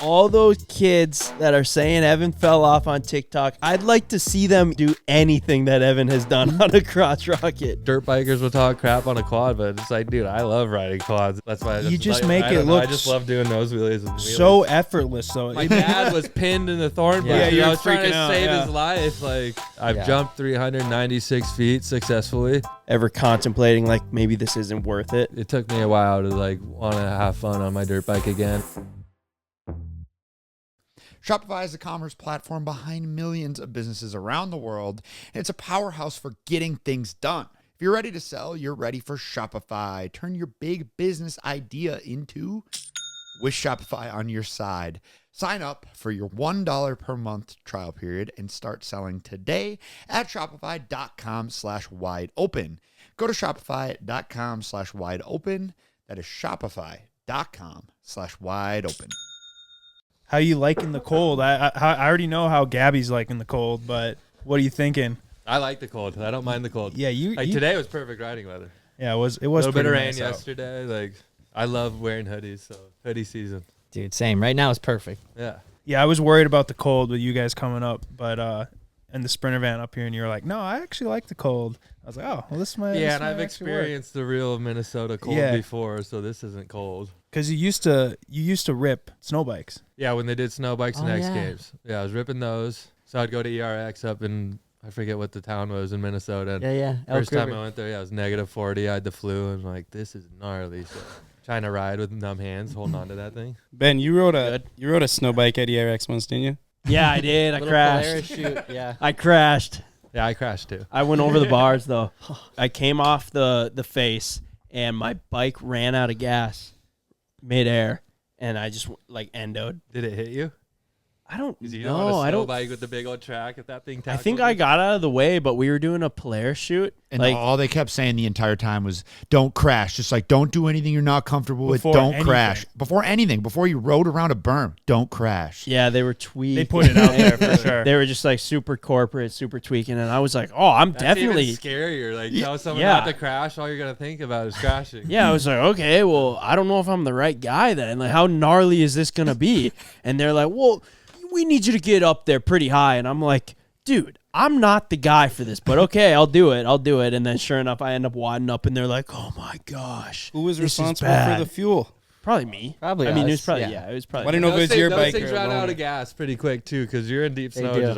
All those kids that are saying Evan fell off on TikTok, I'd like to see them do anything that Evan has done on a crotch rocket. Dirt bikers will talk crap on a quad, but it's like, dude, I love riding quads. That's why You just make it look I just love doing nose wheelies and wheelies. so effortless. So My dad was pinned in the thorn bush. Yeah, I was trying to freaking out, save yeah. his life. Like, I've jumped 396 feet successfully. Ever contemplating like maybe this isn't worth it? It took me a while to like want to have fun on my dirt bike again. Shopify is the commerce platform behind millions of businesses around the world, and it's a powerhouse for getting things done. If you're ready to sell, you're ready for Shopify. Turn your big business idea into with Shopify on your side. Sign up for your $1 per month trial period and start selling today at shopify.com/wideopen. Go to shopify.com/wideopen. That is shopify.com/wideopen. how you liking the cold? I already know how Gabby's liking the cold, but what are you thinking? I like the cold. I don't mind the cold. Yeah, Like today was perfect riding weather. Yeah, it was. A little bit of rain nice out. yesterday. Like, I love wearing hoodies, so hoodie season. Dude, same. Right now it's perfect. Yeah. Yeah, I was worried about the cold with you guys coming up, but and the Sprinter van up here, and you were like, no, I actually like the cold. I was like, oh, well, this might. Yeah, this and might I've actually work. experienced the real Minnesota cold Yeah. before, so this isn't cold. Because you used to rip snow bikes. Yeah, when they did snow bikes and X yeah. Games. Yeah, I was ripping those. So I'd go to ERX up in, I forget what the town was in Minnesota. And Yeah. first time I went there, yeah, it was -40. I had the flu, and like, this is gnarly. So trying to ride with numb hands, holding on to that thing. Ben, you rode a snow bike at ERX once, didn't you? Yeah, I did. I crashed. Parachute, yeah. I crashed. Yeah, I crashed too. I went over the bars though. I came off the face and my bike ran out of gas midair, and I just like endoed. Did it hit you? I don't Because you know. don't want a I snow don't. bike with the big old track if that thing I think I got out of the way, but we were doing a Polaris shoot. And like, all they kept saying the entire time was, don't crash. Just like, don't do anything you're not comfortable with. Before Don't anything. crash. Before anything. Before you rode around a berm, don't crash. yeah, they were tweaking. They put it out there for sure. They were just like super corporate, super tweaking, and I was like, oh, I'm That's definitely. even scarier. Like, tell someone yeah. not to crash, all you're going to think about is crashing. Yeah, I was like, okay, well, I don't know if I'm the right guy then. Like, how gnarly is this gonna be? And they're like, well, we need you to get up there pretty high. And I'm like, dude, I'm not the guy for this, but okay, I'll do it. And then sure enough, I end up wadding up, and they're like, oh my gosh. Who was this is responsible bad. for the fuel? Probably me. Probably I mean, it us, was probably, yeah. it was probably I didn't know if it was your those bike things or run out loaner. of gas pretty quick too, because you're in deep They snow. do. Just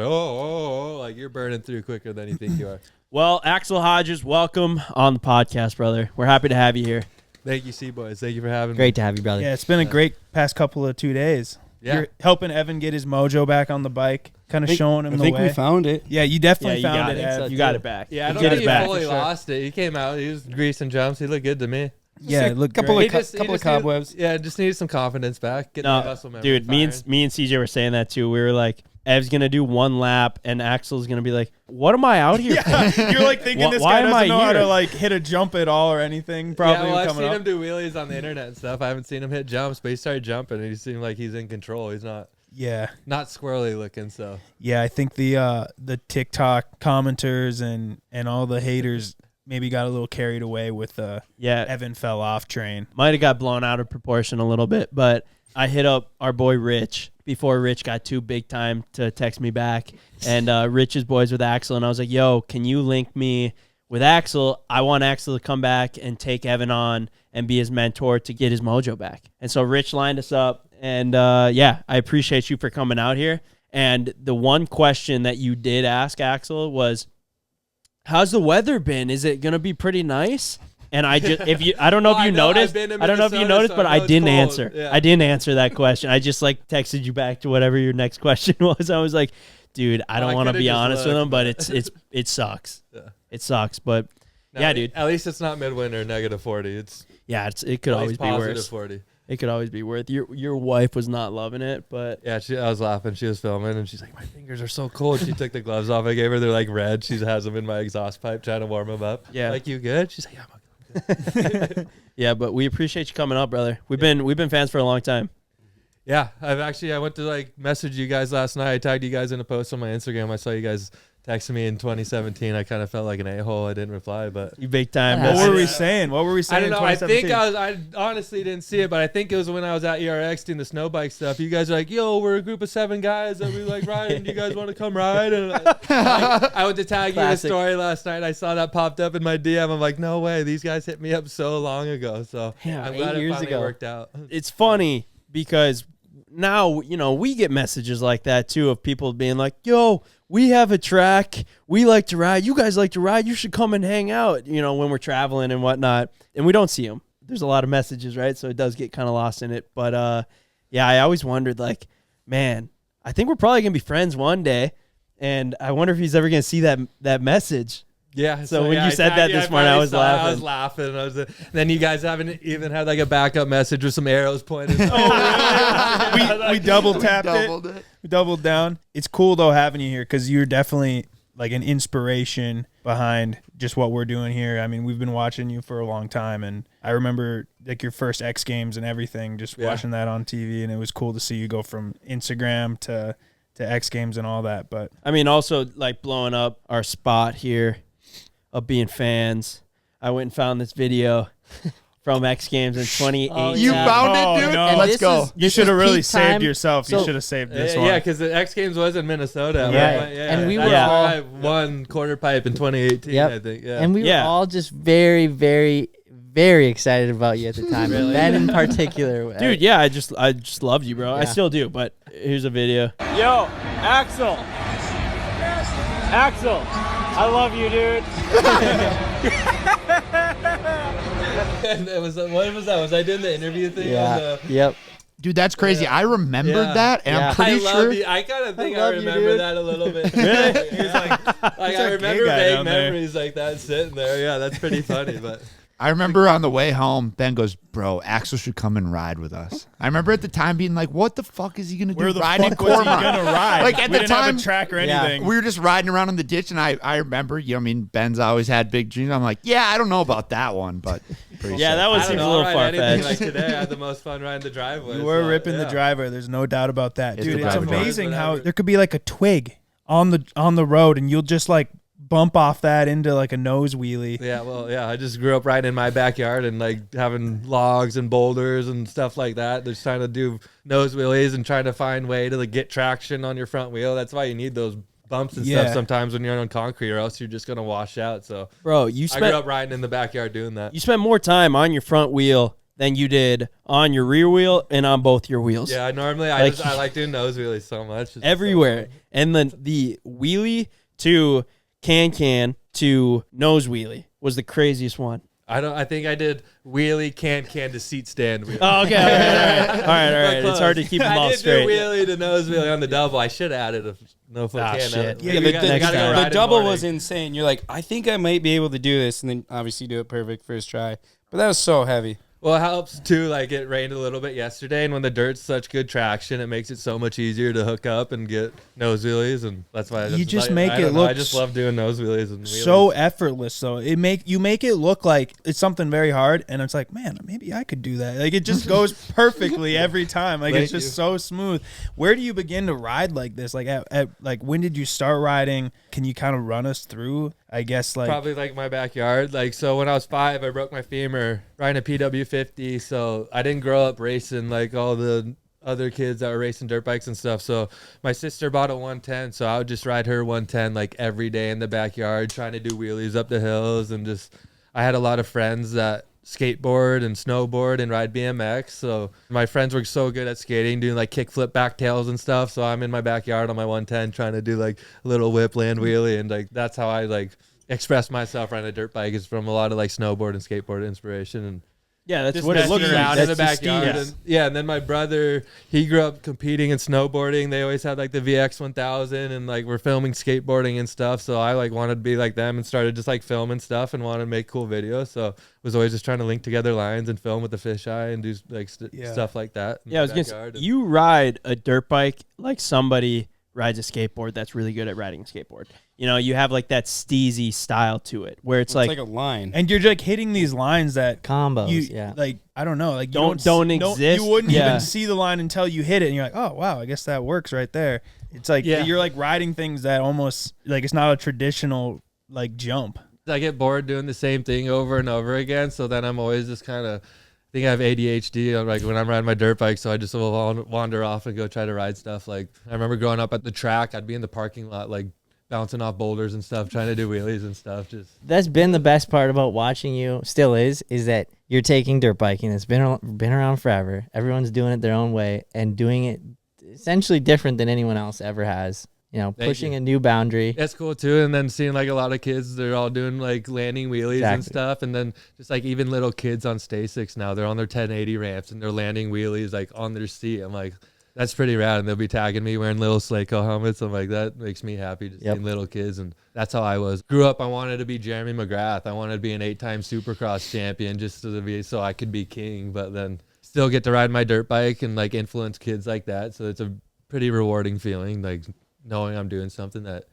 like you're burning through quicker than you think you are. Well, Axell Hodges, welcome on the podcast, brother. We're happy to have you here. Thank you, CboysTV. Thank you for having me. Great to have you, brother. Yeah, it's been a great past couple of 2 days. Yeah. You're helping Evan get his mojo back on the bike, kind of showing him I the think way. we found it. Yeah, you definitely you found got it, it. Ev. You got it back. Yeah, I You don't get think it he back. fully for sure. lost it. He came out. He was greasing jumps. He looked good to me. Yeah, it looked couple great. of couple of cobwebs. Just needed some confidence back. Get the No, muscle memory dude, me firing. and CJ were saying that too. We were like, Ev's gonna do one lap, and Axel's gonna be like, "What am I out here for?" Yeah, you're like thinking this Why guy am I doesn't know how here? to like hit a jump at all or anything. Probably yeah, well, I've coming seen up. him do wheelies on the internet and stuff. I haven't seen him hit jumps, but he started jumping, and he seemed like he's in control. He's not Yeah, squirrely looking. So yeah. I think the TikTok commenters and all the haters maybe got a little carried away with Yeah, Evan fell off train. might have got blown out of proportion a little bit, but I hit up our boy Rich before Rich got too big time to text me back. And Rich's boys with Axel, and I was like, yo, can you link me with Axel? I want Axel to come back and take Evan on and be his mentor to get his mojo back. And so Rich lined us up, and I appreciate you for coming out here. And the one question that you did ask Axel was, how's the weather been? Is it going to be pretty nice? And I just, I don't know if you noticed, I've been in I don't know if you Minnesota, noticed, so but I I know it's didn't cold. answer. Yeah. I didn't answer that question. I just like texted you back to whatever your next question was. I was like, dude, I don't I want to coulda be just honest with looked, him, but it sucks. Yeah. It sucks, but No, yeah, dude. At least it's not midwinter -40. It's Yeah, it could at always least be positive worse. 40. It could always be worse. Your wife was not loving it, but Yeah, I was laughing. She was filming, and she's like, "My fingers are so cold." She took the gloves off I gave her. They're like red. She has them in my exhaust pipe, trying to warm them up. Yeah. Like, you good? She's like, "Yeah, I'm okay." yeah, but we appreciate you coming up, brother. We've been fans for a long time. Yeah, I went to like message you guys last night. I tagged you guys in a post on my Instagram. I saw you guys texted me in 2017. I kind of felt like an a-hole. I didn't reply, but You big time. What What were we message. saying? What were we I saying? don't know. in I think 2017? I honestly didn't see it, but I think it was when I was at ERX doing the snow bike stuff. You guys are like, "Yo, we're a group of 7 guys that we like riding. Do you guys want to come ride?" And I went to tag you in a Classic. story last night. I saw that popped up in my DM. I'm like, "No way! These guys hit me up so long ago." So Yeah, I'm 8 glad it years finally ago. worked out. It's funny because now, you know, we get messages like that too of people being like, yo, we have a track. We like to ride. You guys like to ride. You should come and hang out, you know, when we're traveling and whatnot. And we don't see them. There's a lot of messages, right? So it does get kind of lost in it. But yeah, I always wondered, like, man, I think we're probably going to be friends one day. And I wonder if he's ever going to see that message. Yeah. So when yeah, you said that this morning, I was laughing. I was laughing. Then you guys haven't even had like a backup message with some arrows pointed. we double tapped doubled it. We doubled down. It's cool though having you here because you're definitely like an inspiration behind just what we're doing here. I mean, we've been watching you for a long time, and I remember like your first X Games and everything, just watching that on TV, and it was cool to see you go from Instagram to X Games and all that. But I mean, also like blowing up our spot here of being fans. I went and found this video from X Games in 2018. Oh, You yeah. found Oh, it, dude? no. Let's This go. is- you should have is really peak saved time. yourself. You So- should have saved this one. Yeah, because the X Games was in Minnesota. Yeah. And we that's were where all- I won quarter pipe in 2018. Yep. I think. Yeah. And we were Yeah. all just very, very, very excited about you at the time. Really? Ben in particular. Dude, yeah, I just loved you, bro. I Yeah. still do, but here's a video. Yo, Axell. Axell, I love you, dude. And it was what was that? Was I doing the interview thing? Yeah. Yep. Dude, that's crazy. I remembered Yeah. that, and Yeah. I'm pretty sure. I kind of think I I, love you, remember dude. that a little bit. Really? He's like I a remember gay guy vague down there. memories like that sitting there. Yeah, that's pretty funny. But I remember on the way home, Ben goes, "Bro, Axel should come and ride with us." I remember at the time being like, "What the fuck is he gonna Where do? the Riding fuck was he Cormorant?" gonna ride? Like, at we the didn't have time- a track or Yeah. anything. We were just riding around in the ditch, and I remember, you know, I mean, Ben's always had big dreams. I'm like, yeah, I don't know about that one, but pretty Yeah, sick. that one I don't seems a know, little I'll ride anything far-fetched. like today, I had the most fun riding the driveway. You were so, ripping the yeah. driver. There's no doubt about that, It's dude. the It's driver. amazing how Whatever. there could be like a twig on the road, and you'll just like bump off that into like a nose wheelie. Yeah, well, yeah, I just grew up riding in my backyard and like having logs and boulders and stuff like that. Just trying to do nose wheelies and trying to find way to like get traction on your front wheel. That's why you need those bumps and Yeah. stuff sometimes when you're on concrete, or else you're just gonna wash out. So Bro, you I grew spent up riding in the backyard doing that. you spent more time on your front wheel than you did on your rear wheel and on both your wheels. Yeah, normally Like- I like doing nose wheelies so much. It's Everywhere. so fun. And then the wheelie to can to nose wheelie was the craziest one. I think I did wheelie can to seat stand. Wheelie. Oh, okay. All right. But It's close. hard to keep them all I did straight. do wheelie to nose wheelie on the double. I should have added a no foot can. shit. Yeah, You the- gotta next go time. ride The in the double morning. was insane. You're like, I think I might be able to do this, and then obviously do it perfect first try. But that was so heavy. Well, it helps too. Like it rained a little bit yesterday, and when the dirt's such good traction, it makes it so much easier to hook up and get nose wheelies, and that's why You just like, make I it don't know, look I just love doing nose wheelies and wheelies. So effortless, though. You make it look like it's something very hard, and it's like, man, maybe I could do that. Like it just goes perfectly every time. Like it's Thank just you. so smooth. Where do you begin to ride like this? Like at like when did you start riding? Can you kind of run us through? I guess like Probably like my backyard. Like so, when I was 5, I broke my femur riding a PW50. So I didn't grow up racing like all the other kids that were racing dirt bikes and stuff. So my sister bought a 110, so I would just ride her 110 like every day in the backyard, trying to do wheelies up the hills, and just I had a lot of friends that skateboard and snowboard and ride BMX. So my friends were so good at skating, doing like kickflip backtails and stuff. So I'm in my backyard on my 110 trying to do like a little whip land wheelie, and like that's how I like express myself riding a dirt bike, is from a lot of like snowboard and skateboard inspiration. And Yeah, that's just what it messing looks around like. in the That's backyard. Steve's. And, yeah, and then my brother, he grew up competing in snowboarding. They always had like the VX 1000, and like we're filming skateboarding and stuff. So I like wanted to be like them and started just like filming stuff and wanted to make cool videos. So was always just trying to link together lines and film with the fisheye and do like Yeah. stuff like that. in Yeah, I was the gonna say, backyard. And- you ride a dirt bike like somebody rides a skateboard that's really good at riding a skateboard. you have like that steezy style to it where it's like a line. And you're like hitting these lines that Combos, like I don't know, like don't exist. You wouldn't Yeah. even see the line until you hit it, and you're like, oh wow, I guess that works right there. It's like you're like riding things that almost like it's not a traditional like jump. I get bored doing the same thing over and over again, so then I'm always just kind of think I have ADHD like when I'm riding my dirt bike, so I just will wander off and go try to ride stuff. Like I remember growing up at the track, I'd be in the parking lot like bouncing off boulders and stuff, trying to do wheelies and stuff. Just That's been the best part about watching you. Still is that you're taking dirt biking. It's been around forever. Everyone's doing it their own way and doing it essentially different than anyone else ever has. Pushing a new boundary. That's cool too. And then seeing like a lot of kids, they're all doing like landing wheelies and stuff. And then just like even little kids on Stasics now, they're on their 1080 ramps and they're landing wheelies like on their seat. I'm like, that's pretty rad. And they'll be tagging me wearing little Slayco helmets. I'm like, that makes me happy to see little kids. And that's how I was. Grew up, I wanted to be Jeremy McGrath. I wanted to be an 8-time Supercross champion just so I could be king. But then still get to ride my dirt bike and like influence kids like that. So it's a pretty rewarding feeling, like knowing I'm doing something that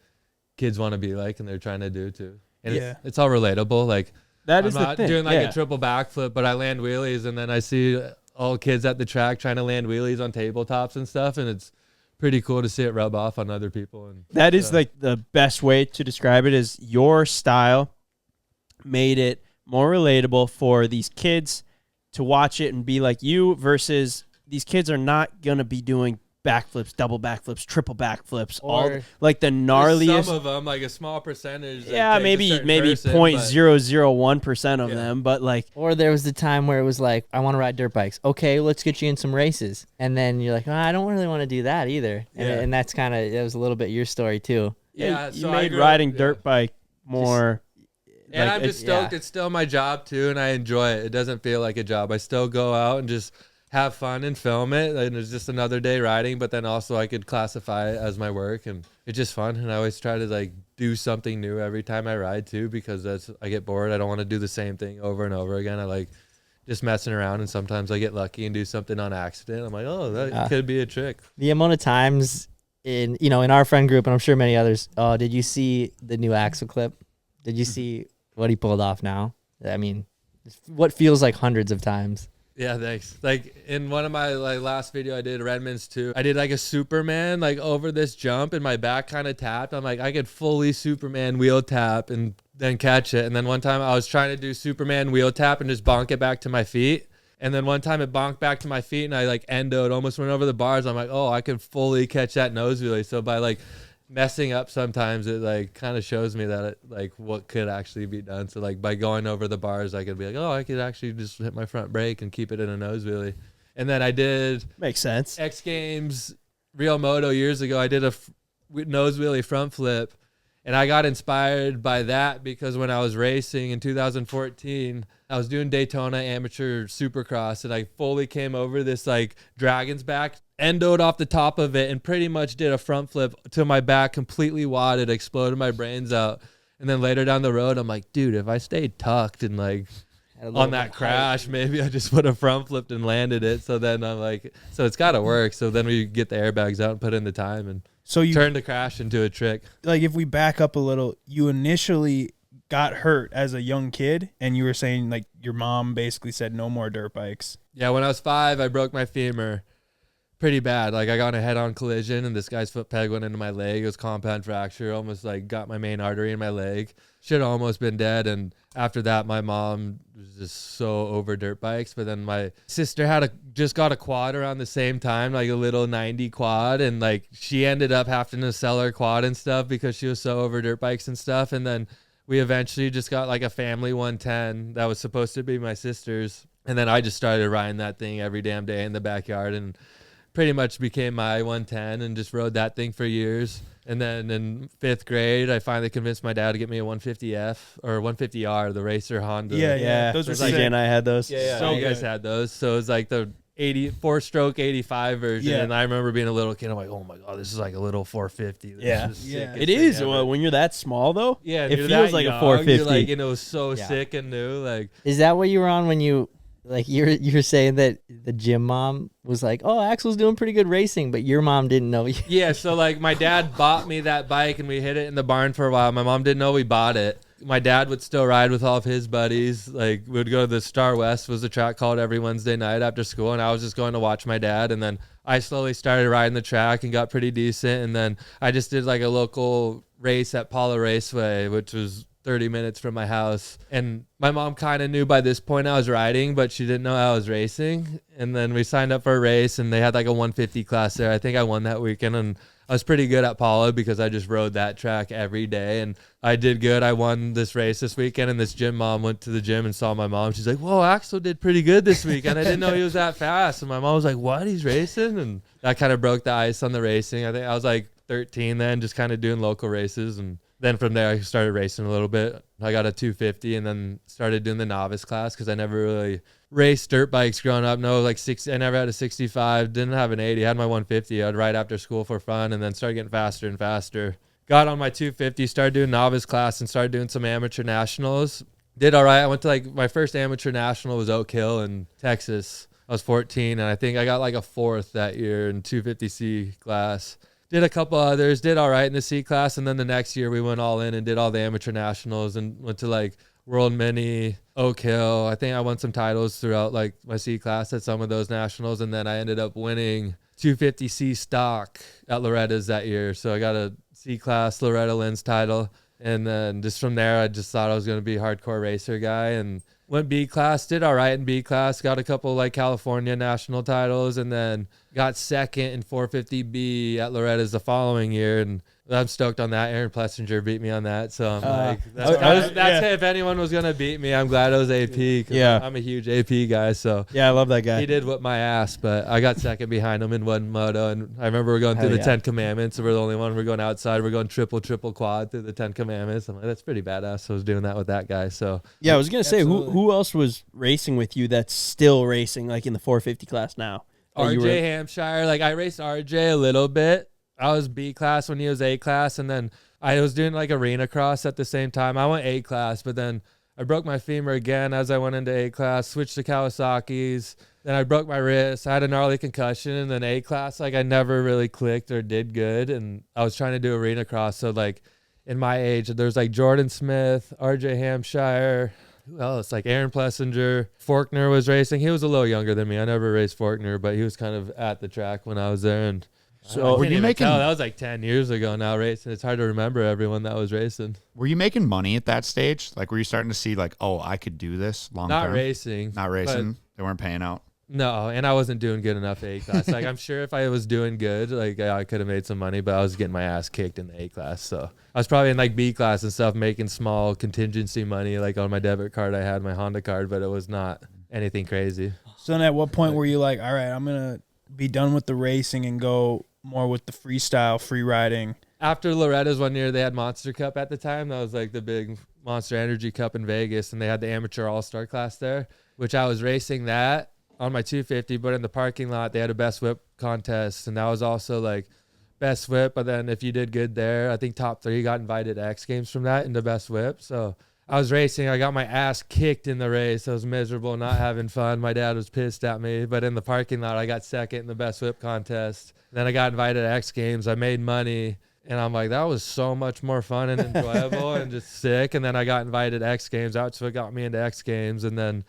kids want to be like and they're trying to do too. And it's all relatable. Like that I'm is not the thing. doing like a triple backflip, but I land wheelies and then I see all kids at the track trying to land wheelies on tabletops and stuff, and it's pretty cool to see it rub off on other people. And that is like the best way to describe it is your style made it more relatable for these kids to watch it and be like you versus these kids are not going to be doing backflips, double backflips, triple backflips, all like the gnarliest. Some of them, like a small percentage. Yeah, maybe 0.001% of them, but like. Or there was the time where it was like, I want to ride dirt bikes. Okay, let's get you in some races, and then you're like, I don't really want to do that either. And that's kind of, it was a little bit your story too. Yeah, you made riding dirt bike more. And I'm just stoked. It's still my job too, and I enjoy it. It doesn't feel like a job. I still go out and just have fun and film it, and it's just another day riding, but then also I could classify it as my work, and it's just fun. And I always try to like do something new every time I ride too, because I get bored. I don't want to do the same thing over and over again. I like just messing around, and sometimes I get lucky and do something on accident. I'm like, oh, that could be a trick. The amount of times in our friend group, and I'm sure many others, did you see the new Axell clip? Did you see what he pulled off now? I mean, what feels like hundreds of times. Yeah, thanks. Like in one of my last video I did, Redmond's 2, I did like a Superman like over this jump and my back kind of tapped. I'm like, I could fully Superman wheel tap and then catch it. And then one time I was trying to do Superman wheel tap and just bonk it back to my feet. And then one time it bonked back to my feet and I like endoed, almost went over the bars. I'm like, oh, I could fully catch that nose wheelie. So by like messing up sometimes, it like kind of shows me that like what could actually be done. So like by going over the bars, I could be like, oh, I could actually just hit my front brake and keep it in a nose wheelie. And then I did makes sense X Games Real Moto years ago. I did a nose wheelie front flip, and I got inspired by that because when I was racing in 2014, I was doing Daytona Amateur Supercross, and I fully came over this like dragon's back, endoed off the top of it, and pretty much did a front flip to my back, completely wadded, exploded my brains out. And then later down the road, I'm like, dude, if I stayed tucked and like on that crash, maybe I just would have front flipped and landed it. So then I'm like, so it's got to work. So then we get the airbags out and put in the time and so you turn the crash into a trick. Like if we back up a little, you initially got hurt as a young kid, and you were saying like your mom basically said no more dirt bikes. Yeah, when I was 5, I broke my femur pretty bad. Like I got in a head-on collision, and this guy's foot peg went into my leg. It was compound fracture, almost like got my main artery in my leg. Should have almost been dead. And after that, my mom was just so over dirt bikes. But then my sister just got a quad around the same time, like a little 90 quad, and like she ended up having to sell her quad and stuff because she was so over dirt bikes and stuff. And then we eventually just got like a family 110 that was supposed to be my sister's. And then I just started riding that thing every damn day in the backyard and pretty much became my 110 and just rode that thing for years. And then in 5th grade, I finally convinced my dad to get me a 150F or 150R, the racer Honda. Yeah. Those were like, and I had those. Yeah. So you guys had those. So it was like the 4-stroke 85 version. Yeah. And I remember being a little kid. I'm like, oh my God, this is like a little 450. This is Yeah. It is. When you're that small, though, yeah, it feels like a 450. Like, and it was so sick and new. Like, is that what you were on when you Like you're saying that the gym mom was like, "Oh, Axel's doing pretty good racing," but your mom didn't know. Yeah, so like my dad bought me that bike and we hid it in the barn for a while. My mom didn't know we bought it. My dad would still ride with all of his buddies. Like we would go to the Star West, was a track called every Wednesday night after school, and I was just going to watch my dad. And then I slowly started riding the track and got pretty decent. And then I just did like a local race at Paula Raceway, which was 30 minutes from my house. And my mom kind of knew by this point I was riding, but she didn't know I was racing. And then we signed up for a race and they had like a 150 class there. I think I won that weekend, and I was pretty good at Paula because I just rode that track every day, and I did good. I won this race this weekend, and this gym mom went to the gym and saw my mom. She's like, "Whoa, Axel did pretty good this weekend. I didn't know he was that fast." And my mom was like, "What? He's racing?" And that kind of broke the ice on the racing. I think I was like 13 then, just kind of doing local races. And then from there, I started racing a little bit. I got a 250 and then started doing the novice class because I never really raced dirt bikes growing up. No, like 60. I never had a 65. Didn't have an 80. I had my 150. I'd ride after school for fun, and then started getting faster and faster. Got on my 250, started doing novice class, and started doing some amateur nationals. Did all right. I went to like my first amateur national was Oak Hill in Texas. I was 14, and I think I got like a fourth that year in 250C class. Did a couple others, did all right in the C class, and then the next year we went all in and did all the amateur nationals and went to like World Mini, Oak Hill. I think I won some titles throughout like my C class at some of those nationals, and then I ended up winning 250C stock at Loretta's that year. So I got a C class Loretta Lynn's title, and then just from there I just thought I was going to be a hardcore racer guy, and went B class, did all right in B class, got a couple like California national titles, and then got second in 450B at Loretta's the following year, and I'm stoked on that. Aaron Plessinger beat me on that, so I'm like, that's if anyone was gonna beat me, I'm glad it was AP. Yeah, I'm a huge AP guy, so yeah, I love that guy. He did whip my ass, but I got second behind him in one moto, and I remember we're going through the 10 Commandments, and we're the only one. We're going outside. We're going triple quad through the 10 Commandments. I'm like, that's pretty badass. So I was doing that with that guy. So yeah, I was gonna say, who else was racing with you that's still racing like in the 450 class now? RJ Hampshire. Like I raced RJ a little bit. I was B class when he was A class, and then I was doing like arena cross at the same time. I went A class, but then I broke my femur again as I went into A class, switched to Kawasaki's. Then I broke my wrist. I had a gnarly concussion, and then A class, like I never really clicked or did good, and I was trying to do arena cross. So like in my age, there's like Jordan Smith, RJ Hampshire, who else? Like Aaron Plessinger. Faulkner was racing. He was a little younger than me. I never raced Faulkner, but he was kind of at the track when I was there. And so were you making? That was like 10 years ago now racing. It's hard to remember everyone that was racing. Were you making money at that stage? Like, were you starting to see like, oh, I could do this long term? Not racing. They weren't paying out. No, and I wasn't doing good enough A class. Like I'm sure if I was doing good, like I could have made some money, but I was getting my ass kicked in the A class. So I was probably in like B class and stuff, making small contingency money, like on my debit card. I had my Honda card, but it was not anything crazy. So then at what point were you like, all right, I'm going to be done with the racing and go more with the freestyle, free riding? After Loretta's one year, they had Monster Cup at the time. That was like the big Monster Energy Cup in Vegas, and they had the amateur all-star class there, which I was racing that on my 250, but in the parking lot they had a best whip contest, and that was also like best whip. But then if you did good there, I think top 3 got invited to X Games from that into best whip. So I was racing, I got my ass kicked in the race. I was miserable, not having fun. My dad was pissed at me, but in the parking lot I got second in the best whip contest. Then I got invited to X Games. I made money, and I'm like, that was so much more fun and enjoyable and just sick. And then I got invited to X Games. That's what got me into X Games. And then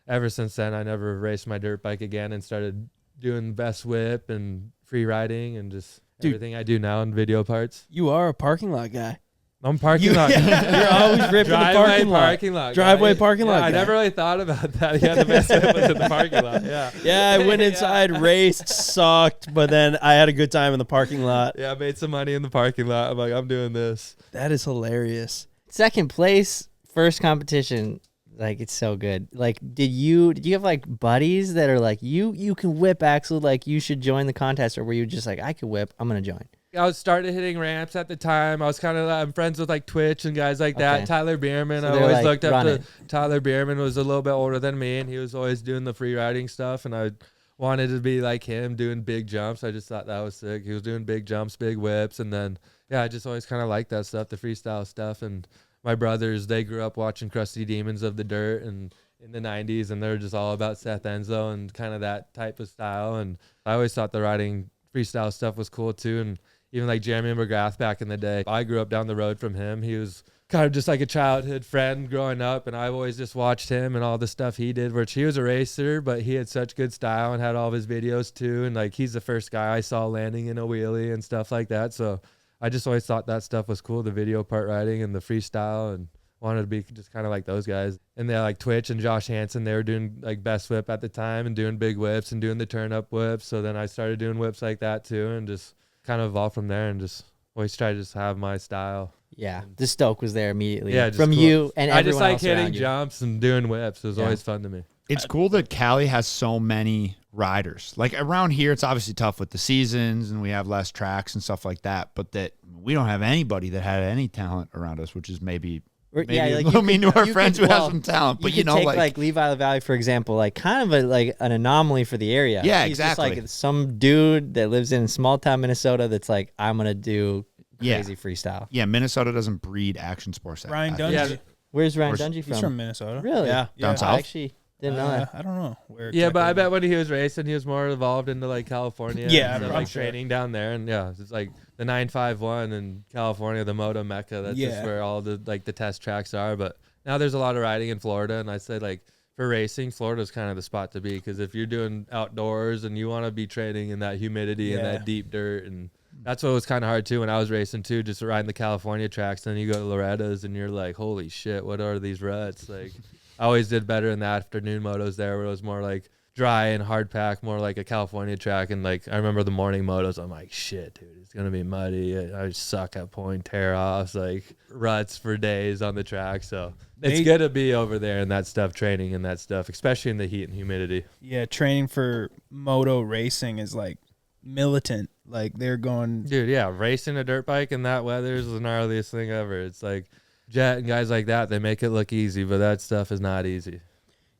ever since then, I never raced my dirt bike again and started doing best whip and free riding and just everything I do now in video parts. You are a parking lot guy. I'm parking lot. You're always ripping the parking lot. Driveway parking lot. I never really thought about that. Yeah, the best whip was in the parking lot. Yeah. Yeah, I went inside, raced, sucked, but then I had a good time in the parking lot. Yeah, I made some money in the parking lot. I'm like, I'm doing this. That is hilarious. Second place, first competition. Like, it's so good. Like, did you have like buddies that are like, you can whip, Axel, like you should join the contest, or were you just like, I can whip, I'm gonna join? I was started hitting ramps at the time. I was kind of I'm friends with like Twitch and guys like that. Tyler Bierman, I always looked up to. Tyler Bierman was a little bit older than me, and he was always doing the free riding stuff, and I wanted to be like him, doing big jumps. I just thought that was sick. He was doing big jumps, big whips, and then I just always kind of liked that stuff, the freestyle stuff. And my brothers, they grew up watching Krusty Demons of the Dirt, and in the 90s, and they're just all about Seth Enzo and kind of that type of style. And I always thought the riding freestyle stuff was cool too. And even like Jeremy McGrath back in the day, I grew up down the road from him. He was kind of just like a childhood friend growing up, and I've always just watched him and all the stuff he did, which he was a racer, but he had such good style and had all of his videos too. And like, he's the first guy I saw landing in a wheelie and stuff like that. So I just always thought that stuff was cool, the video part riding and the freestyle, and wanted to be just kind of like those guys. And they're like Twitch and Josh Hansen, they were doing like best whip at the time and doing big whips and doing the turn up whips. So then I started doing whips like that too, and just kind of evolved from there, and just always try to just have my style. Yeah, the stoke was there immediately. Yeah, from cool. you and I just everyone like else hitting around you. jumps and doing whips. It was always fun to me. It's cool that Cali has so many riders. Like around here, it's obviously tough with the seasons and we have less tracks and stuff like that, but that we don't have anybody that had any talent around us, which is maybe Or- a like little you mean could- to our you friends could- who have well, some talent. But you you could know, take like Levi Valley, for example, like kind of like an anomaly for the area. Yeah, He's exactly. Just like some dude that lives in small town Minnesota that's like, I'm gonna do crazy freestyle. yeah, Minnesota doesn't breed action sports. Ryan I Dungey. think. Yeah. Where's Ryan Where's- Dungey He's from? from Minnesota. Really? Yeah. Down I south? actually didn't know that. I don't know where. Yeah, but I exactly. bet when he was racing, he was more involved into like California. Yeah, and stuff, I'm like sure. training down there, and yeah, it's like the 951 in California, the Moto Mecca. That's just Yeah. where all the like the test tracks are. But now there's a lot of riding in Florida, and I say like for racing, Florida's kind of the spot to be, because if you're doing outdoors and you want to be training in that humidity and Yeah. that deep dirt, and that's what was kind of hard too when I was racing too, just riding the California tracks. Then you go to Loretta's and you're like, holy shit, what are these ruts? Like, I always did better in the afternoon motos there, where it was more like dry and hard pack, more like a California track. And like, I remember the morning motos, I'm like, shit, dude, it's gonna be muddy. I suck at pulling tear offs, like ruts for days on the track. So it's good to be over there and that stuff, training and that stuff, especially in the heat and humidity. Yeah, training for moto racing is like militant. Like they're going. Dude, yeah, racing a dirt bike in that weather is the gnarliest thing ever. It's like Jet and guys like that, they make it look easy, but that stuff is not easy.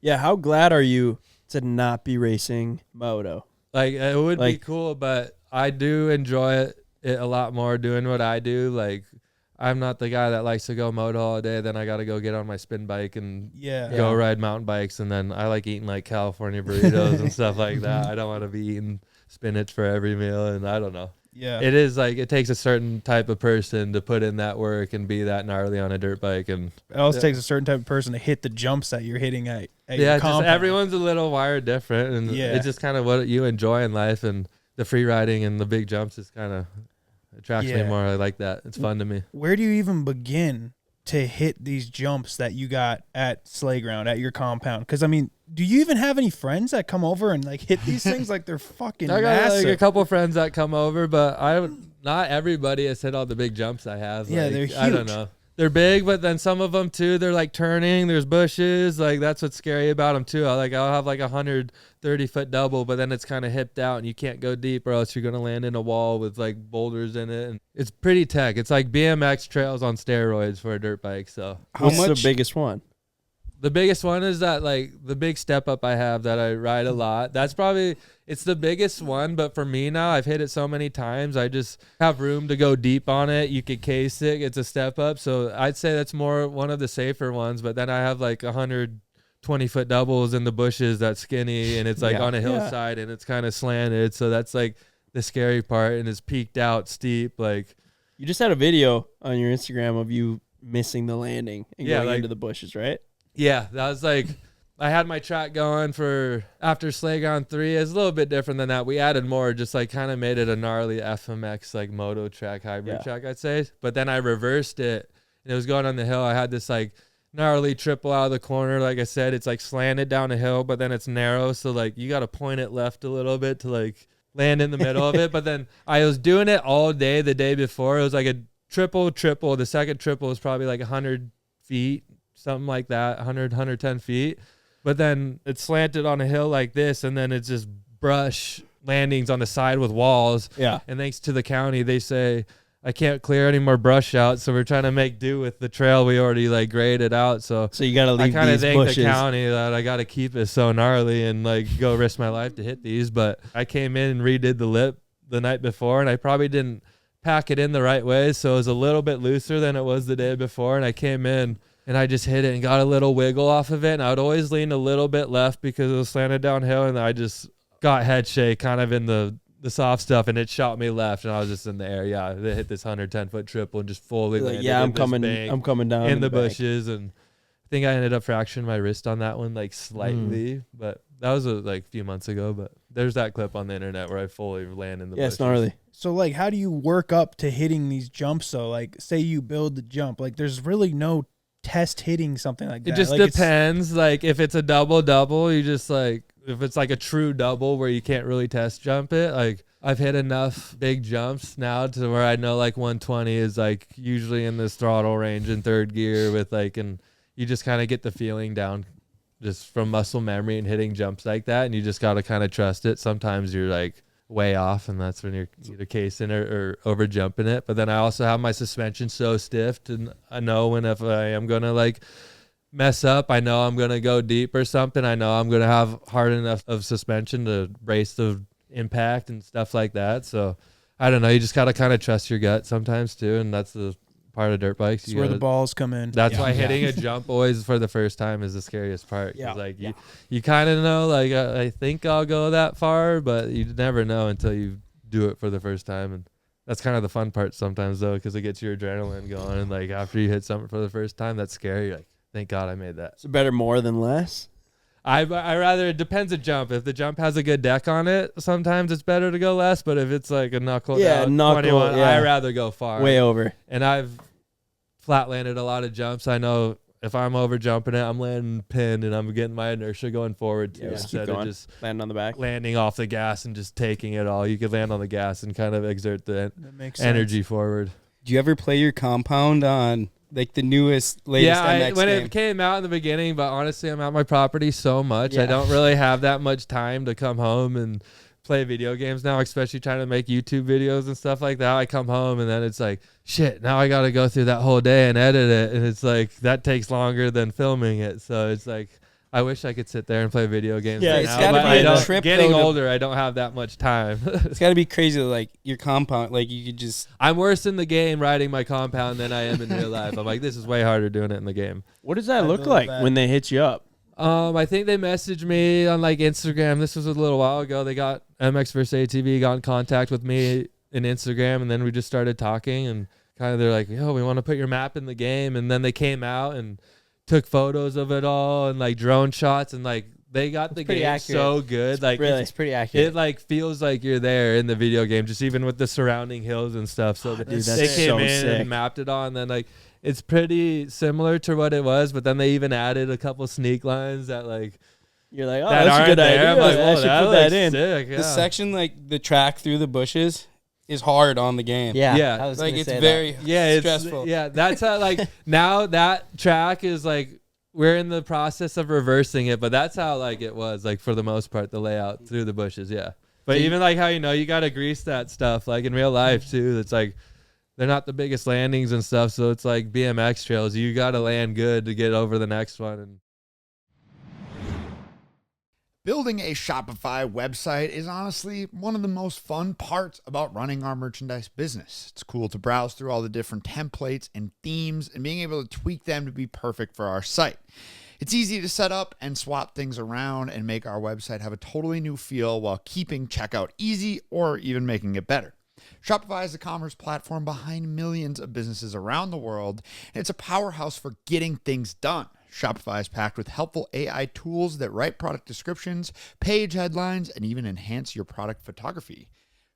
Yeah, how glad are you to not be racing moto? Like, it would be Like- cool, but I do enjoy it a lot more doing what I do. Like, I'm not the guy that likes to go moto all day, then I got to go get on my spin bike and Yeah. go ride mountain bikes, and then I like eating like California burritos and stuff like that. I don't want to be eating spinach for every meal, and I don't know. Yeah. It is like, it takes a certain type of person to put in that work and be that gnarly on a dirt bike. And It also takes a certain type of person to hit the jumps that you're hitting at your yeah, just compound. everyone's a little wired different, and Yeah. it's just kind of what you enjoy in life, and the free riding and the big jumps is kind of attracts me Yeah. more. I like that. It's fun to me. Where do you even begin to hit these jumps that you got at Slayground, at your compound? Because, I mean, do you even have any friends that come over and, like, hit these things like they're fucking I got massive? like a couple friends that come over, but not everybody has hit all the big jumps I have. Yeah, Like, they're I don't huge. know. They're big, but then some of them too, they're like turning. There's bushes. Like, that's what's scary about them too. I'll have like 130-foot double, but then it's kind of hipped out and you can't go deep, or else you're gonna land in a wall with like boulders in it. And it's pretty tech. It's like BMX trails on steroids for a dirt bike. So What's much- the biggest one? the biggest one is that, like, the big step up I have that I ride a lot. That's probably, it's the biggest one, but for me now, I've hit it so many times, I just have room to go deep on it. You could case it. It's a step up. So I'd say that's more one of the safer ones, but then I have like 120-foot doubles in the bushes that's skinny, and it's like Yeah. on a hillside and it's kind of slanted. So that's like the scary part, and it's peaked out steep. Like, You just had a video on your Instagram of you missing the landing and Yeah, going like- into the bushes, right? yeah, that was like, I had my track going for after Slayground 3. It's a little bit different than that. We added more, just like kind of made it a gnarly FMX like moto track, hybrid Yeah. track, I'd say. But then I reversed it, and it was going on the hill. I had this like gnarly triple out of the corner. Like I said, it's like slanted down a hill, but then it's narrow. So like you got to point it left a little bit to like land in the middle of it. But then I was doing it all day the day before. It was like a triple. The second triple was probably like 100 feet, something like that, 110 feet. But then it's slanted on a hill like this, and then it's just brush landings on the side with walls. Yeah. And thanks to the county, they say I can't clear any more brush out, so we're trying to make do with the trail we already like graded out. So So you got to I leave kind of these thank bushes. the county that I got to keep it so gnarly and like go risk my life to hit these. But I came in and redid the lip the night before, and I probably didn't pack it in the right way, so it was a little bit looser than it was the day before. And I came in, and I just hit it and got a little wiggle off of it. And I would always lean a little bit left because it was slanted downhill, and I just got head shake kind of in the soft stuff, and it shot me left, and I was just in the air. Yeah, they hit this 110-foot triple and just fully landed I'm coming down in the bank. bushes, and I think I ended up fracturing my wrist on that one, like slightly, but that was like a few months ago. But there's that clip on the internet where I fully land in the bushes. It's gnarly. So, like, how do you work up to hitting these jumps, though? Like, say you build the jump. Like, there's really no test hitting something like that. It just depends. Like, if it's a double, you just, like, if it's like a true double where you can't really test jump it, like, I've hit enough big jumps now to where I know, like, 120 is, like, usually in this throttle range in third gear with, like, and you just kind of get the feeling down just from muscle memory and hitting jumps like that, and you just got to kind of trust it. Sometimes you're, like, way off, and that's when you're either casing or over jumping it. But then I also have my suspension so stiff, and I know when if I am gonna like mess up, I know I'm gonna go deep or something. I know I'm gonna have hard enough of suspension to brace the impact and stuff like that. So I don't know. You just gotta kind of trust your gut sometimes too, and that's the part of dirt bikes. That's where the balls come in. That's why hitting a jump always for the first time is the scariest part. Yeah. Like you kind of know, like I think I'll go that far, but you never know until you do it for the first time. And that's kind of the fun part sometimes though, because it gets your adrenaline going. And like after you hit something for the first time, that's scary. You're like, thank God I made that. So better more than less? I rather, it depends the jump. If the jump has a good deck on it, sometimes it's better to go less. But if it's like a knuckle down 21, I'd rather go far. Way over. And I've flat landed a lot of jumps. I know if I'm over jumping it, I'm landing pinned and I'm getting my inertia going forward too, instead of just land on the back, landing off the gas and just taking it all. You could land on the gas and kind of exert the energy forward. Do you ever play your compound on like the latest MX when game? it came out in the beginning, but honestly, I'm at my property so much. Yeah. I don't really have that much time to come home and play video games now, especially trying to make YouTube videos and stuff like that. I come home and then it's like, shit, now I got to go through that whole day and edit it. And it's like, that takes longer than filming it. So it's like, I wish I could sit there and play video games. Yeah, right it's now, gotta but be a I don't- trip, Getting though, to- older, I don't have that much time. It's got to be crazy, like your compound, like you could just. I'm worse in the game riding my compound than I am in real life. I'm like, this is way harder doing it in the game. What does that look believe like that. when they hit you up? I think they messaged me on like Instagram. This was a little while ago. They got MX vs ATV, got in contact with me in Instagram, and then we just started talking and kind of they're like, yo, we want to put your map in the game. And then they came out and took photos of it all and like drone shots, and like they got the game so good. Like It's pretty accurate. it like feels like you're there in the video game, just even with the surrounding hills and stuff. So dude, they that's came so in sick. and mapped it all, and then like it's pretty similar to what it was, but then they even added a couple sneak lines that like You're like, oh, that that's a aren't good there. idea. I'm like, I whoa, should that put that looks in. sick. Yeah. The section, like the track through the bushes, is hard on the game. yeah, Yeah. I was Like gonna it's say very It's stressful. yeah, that's how like now that track is like we're in the process of reversing it, but that's how like it was like for the most part, the layout through the bushes. Yeah. But even like how you got to grease that stuff like in real life too. It's like they're not the biggest landings and stuff, so it's like BMX trails. You got to land good to get over the next one. And Building a Shopify website is honestly one of the most fun parts about running our merchandise business. It's cool to browse through all the different templates and themes and being able to tweak them to be perfect for our site. It's easy to set up and swap things around and make our website have a totally new feel while keeping checkout easy or even making it better. Shopify is the commerce platform behind millions of businesses around the world, and it's a powerhouse for getting things done. Shopify is packed with helpful AI tools that write product descriptions, page headlines, and even enhance your product photography.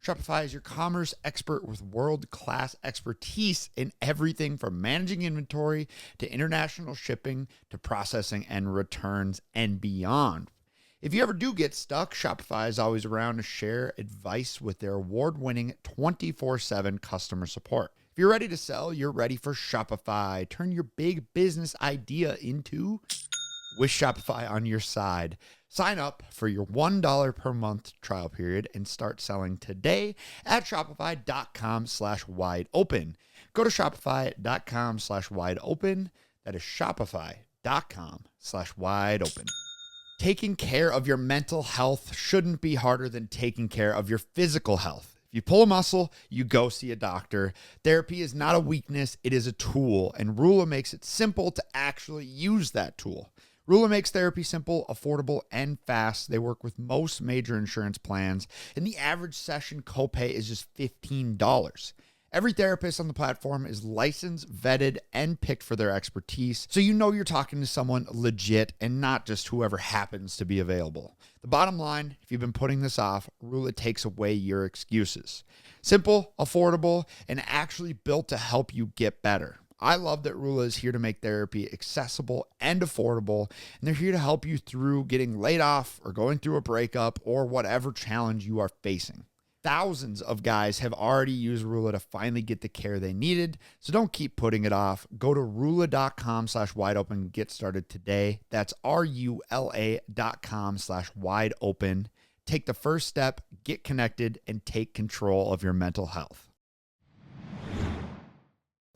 Shopify is your commerce expert with world-class expertise in everything from managing inventory to international shipping to processing and returns and beyond. If you ever do get stuck, Shopify is always around to share advice with their award-winning 24/7 customer support. If you're ready to sell, you're ready for Shopify. Turn your big business idea into with Shopify on your side. Sign up for your $1 per month trial period and start selling today at shopify.com/wideopen. Go to shopify.com/wideopen. That is shopify.com/wideopen. Taking care of your mental health shouldn't be harder than taking care of your physical health. If If you pull a muscle, you go see a doctor. Therapy is not a weakness, it is a tool, and Rula makes it simple to actually use that tool. Rula makes therapy simple, affordable, and fast. They work with most major insurance plans, and the average session copay is just $15. Every therapist on the platform is licensed, vetted, and picked for their expertise, so you know you're talking to someone legit and not just whoever happens to be available. The bottom line, if you've been putting this off, Rula takes away your excuses. Simple, affordable, and actually built to help you get better. I love that Rula is here to make therapy accessible and affordable, and they're here to help you through getting laid off or going through a breakup or whatever challenge you are facing. Thousands of guys have already used Rula to finally get the care they needed, so don't keep putting it off. Go to Rula.com/wideopen and get started today. That's RULA.com/wideopen. Take the first step, get connected, and take control of your mental health.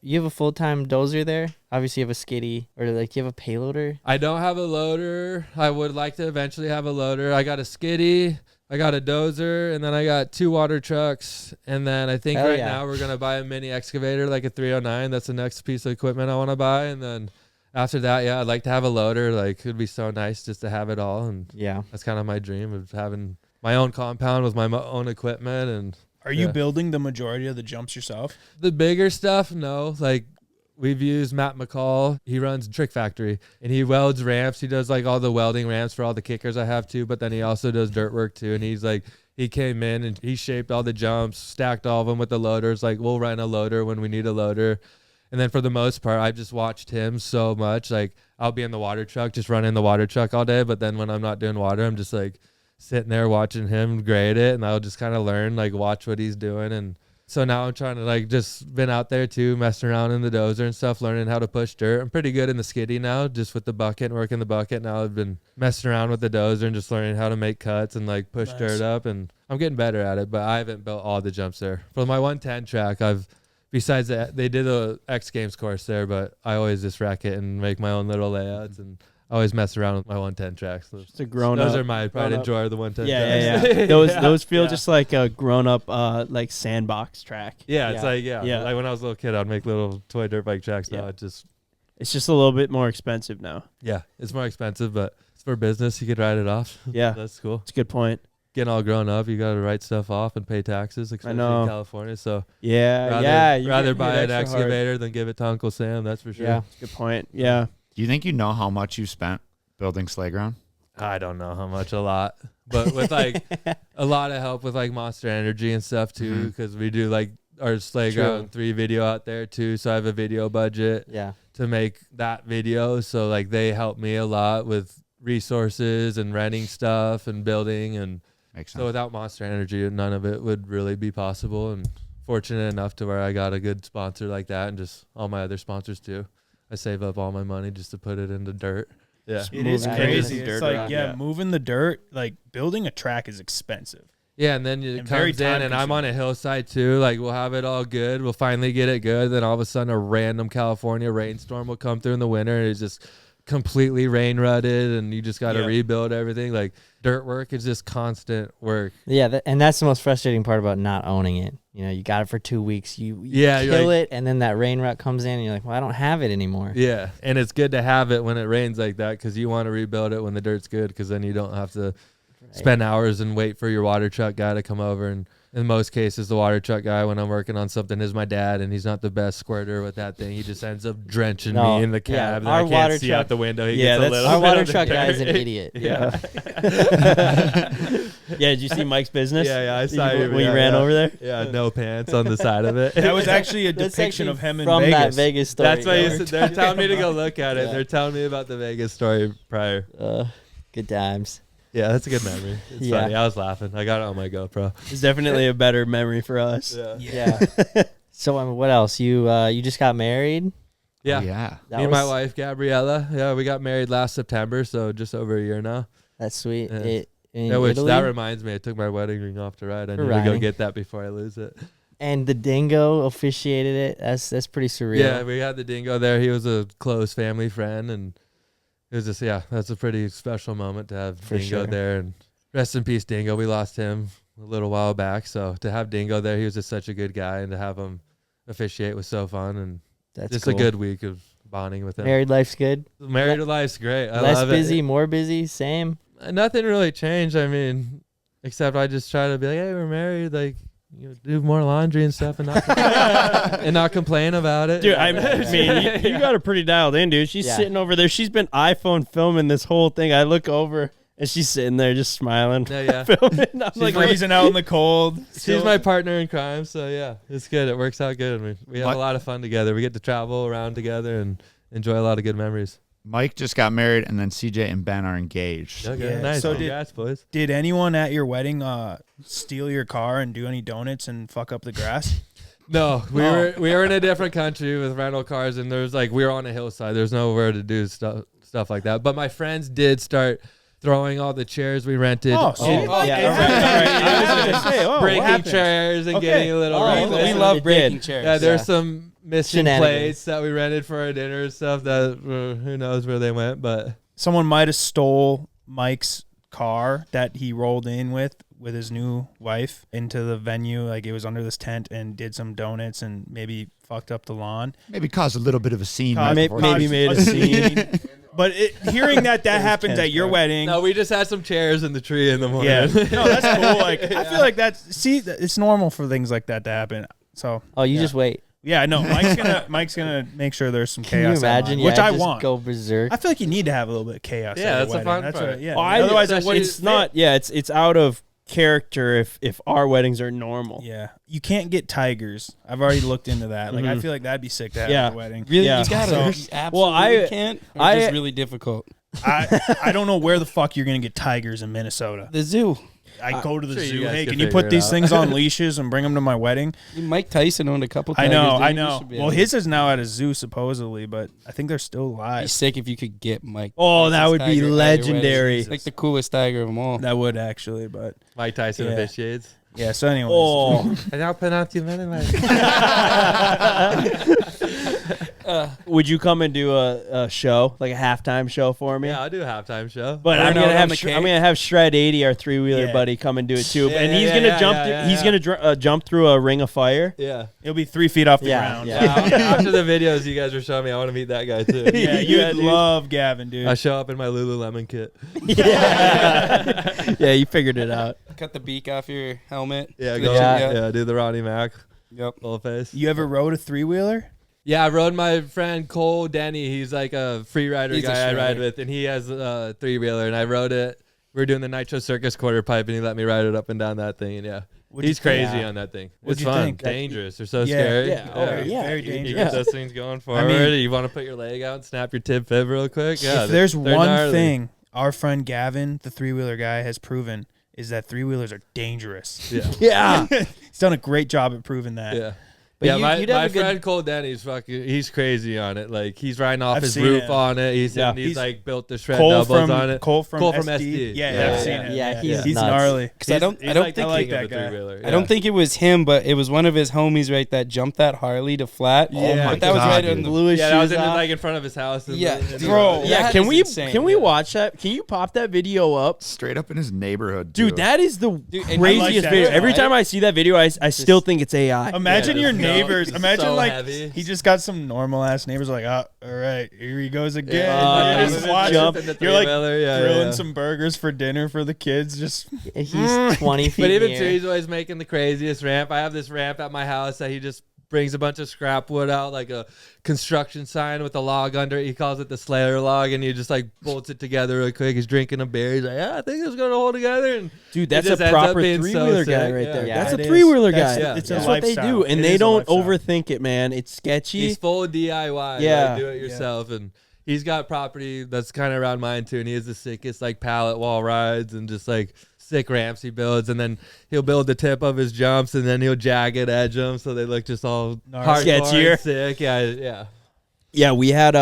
You have a full-time dozer there? Obviously, you have a skiddy, or like you have a payloader? I don't have a loader. I would like to eventually have a loader. I got a skiddy, I got a dozer, and then I got 2 water trucks. And then I think now we're going to buy a mini excavator, like a 309. That's the next piece of equipment I want to buy. And then after that, yeah, I'd like to have a loader. Like, it'd be so nice just to have it all. And Yeah. that's kind of my dream of having my own compound with my own equipment. And Are you building the majority of the jumps yourself? the bigger stuff, no. Like, we've used Matt McCall. He runs Trick Factory, and he welds ramps. He does like all the welding ramps for all the kickers I have too, but then he also does dirt work too. And he's like, he came in and he shaped all the jumps, stacked all of them with the loaders. Like, we'll run a loader when we need a loader. And then for the most part, I've just watched him so much. Like, I'll be in the water truck, just running the water truck all day. But then when I'm not doing water, I'm just like sitting there watching him grade it, and I'll just kind of learn, like watch what he's doing. And so now I'm trying to like just been out there too, messing around in the dozer and stuff, learning how to push dirt. I'm pretty good in the skiddy now, just with the bucket and working the bucket. Now I've been messing around with the dozer and just learning how to make cuts and like push dirt up, and I'm getting better at it, but I haven't built all the jumps there. For my 110 track, besides that, they did a X Games course there, but I always just rack it and make my own little layouts, and I always mess around with my 110 tracks. Just a grown up. Those are my pride and joy, the 110 Yeah, tracks. yeah. Those feel just like a grown up like sandbox track. Yeah, it's Yeah. like, like when I was a little kid, I'd make little toy dirt bike tracks. Now it's just a little bit more expensive now. Yeah, it's more expensive, but it's for business. You could write it off. Yeah. That's cool. It's a good point. Getting all grown up, you got to write stuff off and pay taxes, especially know. in California. So Rather buy an excavator than give it to Uncle Sam. That's for sure. Yeah. Good point. Yeah. Do you think you know how much you spent building Slayground? I don't know how much, a lot, but with like a lot of help with like Monster Energy and stuff too, because we do like our Slayground 3 video out there too. So I have a video budget to make that video. So like they help me a lot with resources and renting stuff and building, and so without Monster Energy, none of it would really be possible. And fortunate enough to where I got a good sponsor like that, and just all my other sponsors too. I save up all my money just to put it into dirt. Yeah, It is crazy. It's like, around. moving the dirt, like building a track is expensive. Yeah, and then it And very comes in, and I'm on a hillside too. Like, we'll have it all good. We'll finally get it good. Then all of a sudden, a random California rainstorm will come through in the winter, and it's just completely rain rutted, and you just got to rebuild everything. Like, dirt work is just constant work. Yeah, and that's the most frustrating part about not owning it. You know, you got it for 2 weeks, you Yeah, you're kill like- it, and then that rain rut comes in, and you're like, well, I don't have it anymore. Yeah, and it's good to have it when it rains like that, because you want to rebuild it when the dirt's good, because then you don't have to spend hours and wait for your water truck guy to come over. And in most cases, the water truck guy, when I'm working on something, is my dad, and he's not the best squirter with that thing. He just ends up drenching me in the cab, and our I water can't see truck- out the window. He Yeah, gets a that's- little Our bit water of the truck guy dirt. is an idiot. Yeah, did you see Mike's business? Yeah, I saw you. you. When you ran over there? Yeah, no pants on the side of it. That was actually a That's depiction actually of him in from Vegas. that Vegas story. That's why Yeah. they're telling me to go look at it. Yeah. They're telling me about the Vegas story prior. Good times. Yeah, that's a good memory. It's Yeah. funny. I was laughing. I got it on my GoPro. It's definitely a better memory for us. Yeah. So what else? You just got married? Yeah. Oh, yeah. That Me and my was- wife, Gabriella. Yeah, we got married last September, so just over a year now. That's sweet. Yeah. In Yeah, which Italy? that reminds me, I took my wedding ring off to ride. I For need to go riding. get that before I lose it. And the dingo officiated it. That's pretty surreal. Yeah, we had the dingo there. He was a close family friend, and it was just that's a pretty special moment to have For Dingo sure. there. And rest in peace, Dingo. We lost him a little while back. So to have Dingo there, he was just such a good guy, and to have him officiate was so fun, and That's just cool. a good week of bonding with him. Married life's good. Married life's great. I Less love busy, it. more busy, same. Nothing really changed. I mean, except I just try to be like, hey, we're married. Like, you know, do more laundry and stuff, and not and not complain about it. Dude, I mean, you got her pretty dialed in, dude. She's Yeah. sitting over there. She's been iPhone filming this whole thing. I look over, and she's sitting there just smiling. Yeah. Filming. I'm She's like, freezing out in the cold. She's my partner in crime, so yeah, it's good. It works out good. I mean, we have a lot of fun together. We get to travel around together and enjoy a lot of good memories. Mike just got married, and then CJ and Ben are engaged. Okay, Yeah, nice. so Congrats, boys. Did anyone at your wedding steal your car and do any donuts and fuck up the grass? No, we Oh. were in a different country with rental cars, and there's like we were on a hillside. There's nowhere to do stuff like that. But my friends did start throwing all the chairs we rented. Oh, see? in- Oh, yeah, I was gonna say, what breaking happened? chairs and Okay. getting a little. Oh, reckless. We That's love what they breaking did. chairs. Yeah, there's some missing Shenanigans. plates that we rented for our dinner and stuff that who knows where they went, but Someone might have stole Mike's car that he rolled in with his new wife into the venue. Like, it was under this tent, and did some donuts and maybe fucked up the lawn. Maybe caused a little bit of a scene. Caused- right before maybe the- made a scene. But hearing that happens tense, at your bro. wedding. no, we just had some chairs in the tree in the morning. Yeah, no, that's cool. Like, I feel like it's normal for things like that to happen. So Oh, you just wait. yeah, no, Mike's gonna make sure there's some Can you chaos. at imagine? mine, which Yeah, I just want. go berserk. I feel like you need to have a little bit of chaos. Yeah, at a that's the wedding. fun That's part. what, yeah. Well, Otherwise, it especially- wouldn't it's not. Yeah, it's out of character if our weddings are normal. Yeah, you can't get tigers. I've already looked into that. Like, I feel like that'd be sick to have Yeah. at a wedding. Really, Yeah. you gotta. So- You absolutely can't. Or I- just really difficult. I don't know where the fuck you're gonna get tigers in Minnesota. The zoo. I go to the sure you zoo. guys Hey, can can you figure put it these out. things on leashes and bring them to my wedding? Mike Tyson owned a couple. I Tigers, know, dude. I You know. should be Well, able to- his is now at a zoo supposedly, but I think they're still It'd be alive. sick if you could get Mike. Oh, that Tyson's would be tiger at your wedding. legendary. It's like the coolest tiger of them all. That would actually, but Mike Tyson Yeah. officiates. yeah. So anyways, Oh, And I'll pronounce you anyway. would you come and do a show, like a halftime show for me? Yeah, I'll do a halftime show. But Burn I'm out gonna on have the cake. I'm gonna have Shred 80, our 3-wheeler Yeah. buddy, come and do it too. Yeah, and he's yeah, gonna yeah, jump. yeah, He's yeah. gonna jump through a ring of fire. Yeah. it'll be 3 feet off the Yeah, ground. yeah. After the videos you guys were showing me, I want to meet that guy too. Yeah, Yeah, you'd dude. love Gavin, dude. I show up in my Lululemon kit. Yeah, yeah, you figured it out. Cut the beak off your helmet. Yeah, Do go. the- Yeah, do the Ronnie Mac Yep. full face. You ever rode a 3-wheeler? Yeah, I rode my friend Cole Denny. He's like a free rider He's a guy I ride shredder. with, and he has a 3-wheeler, and I rode it. We were doing the Nitro Circus quarter pipe, and he let me ride it up and down that thing, and yeah. What'd you He's crazy Yeah. on that thing. What'd It's you fun. think? Dangerous. They're so Yeah. scary. Yeah. Oh, yeah. Very You dangerous. get those things going forward. You want to put your leg out and snap your tib fib real quick? Yeah. If there's they're one gnarly. thing our friend Gavin, the 3-wheeler guy, has proven is that 3-wheelers are dangerous. Yeah. Yeah, He's done a great job at proving that. Yeah. But yeah, you'd have my a good- friend Cole Denny's he's crazy on it. Like he's riding off I've his seen roof it. on it. He's He's- like built the shred Cole doubles from on it. Cole from SD. Yeah, Yeah, I've seen yeah. it. Yeah, he's he's nuts. gnarly. Because I don't He's like I the like king of that the guy. three-wheeler. I don't think it was him, but it was one of his homies, right? That jumped that Harley to flat. Yeah. but that was God, right dude. on the. blew his Yeah, that was shoes in off. like in front of his house. And Yeah, Bro. Yeah, that can is we insane. can we watch that? Can you pop that video up? Straight up in his neighborhood, Dude, that is the Dude, and I like craziest that video. too. Every time I see that video, I still think it's AI. Imagine Yeah, your it's neighbors. so- Imagine so like heavy. he just got some normal ass neighbors. Like, oh, all right, here he goes again. Yeah, You're just watching. You're like yeah, grilling yeah. some burgers for dinner for the kids. Just He's 20 feet But in even the too, air. he's always making the craziest ramp. I have this ramp at my house that he just brings a bunch of scrap wood out, like a construction sign with a log under it. He calls it the Slayer log, and he just like bolts it together real quick. He's drinking a beer. He's like, yeah, I think it's gonna hold together. And Dude, that's just a ends up proper being so 3-wheeler guy sick. right Yeah. there. Yeah, That's a it is. 3-wheeler That's- guy. yeah. it's a That's what they lifestyle. do, and It they is a don't lifestyle. overthink it, man. It's sketchy. he's full DIY. Yeah. Like, do it yourself. And he's got property that's kind of around mine too. And he has the sickest like pallet wall rides and just like sick ramps he builds. And then he'll build the tip of his jumps, and then he'll jagged edge them so they look just all hardcore Sketchier. and sick. Yeah, yeah. Yeah, we had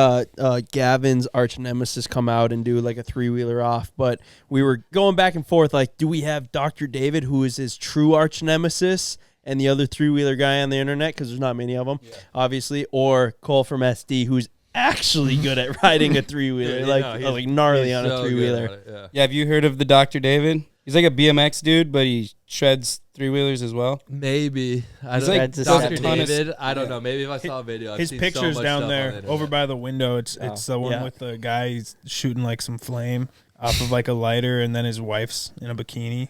Gavin's arch nemesis come out and do like a 3-wheeler off, but we were going back and forth like, do we have Dr. David, who is his true arch nemesis, and the other 3-wheeler guy on the internet, because there's not many of them, obviously, or Cole from SD, who's actually good at riding a 3-wheeler, Yeah, like no, like gnarly he's on a so good 3-wheeler. at it, yeah. Yeah, have you heard of the Dr. David? He's like a BMX dude, but he shreds 3-wheelers as well. Maybe. I He's don't like Dr. ton of- David. I don't yeah. know. Maybe if I saw a video, I've His seen picture's so much down stuff there on the over internet. by the window. It's the one Yeah. with the guy he's shooting like some flame off of like a lighter, and then his wife's in a bikini.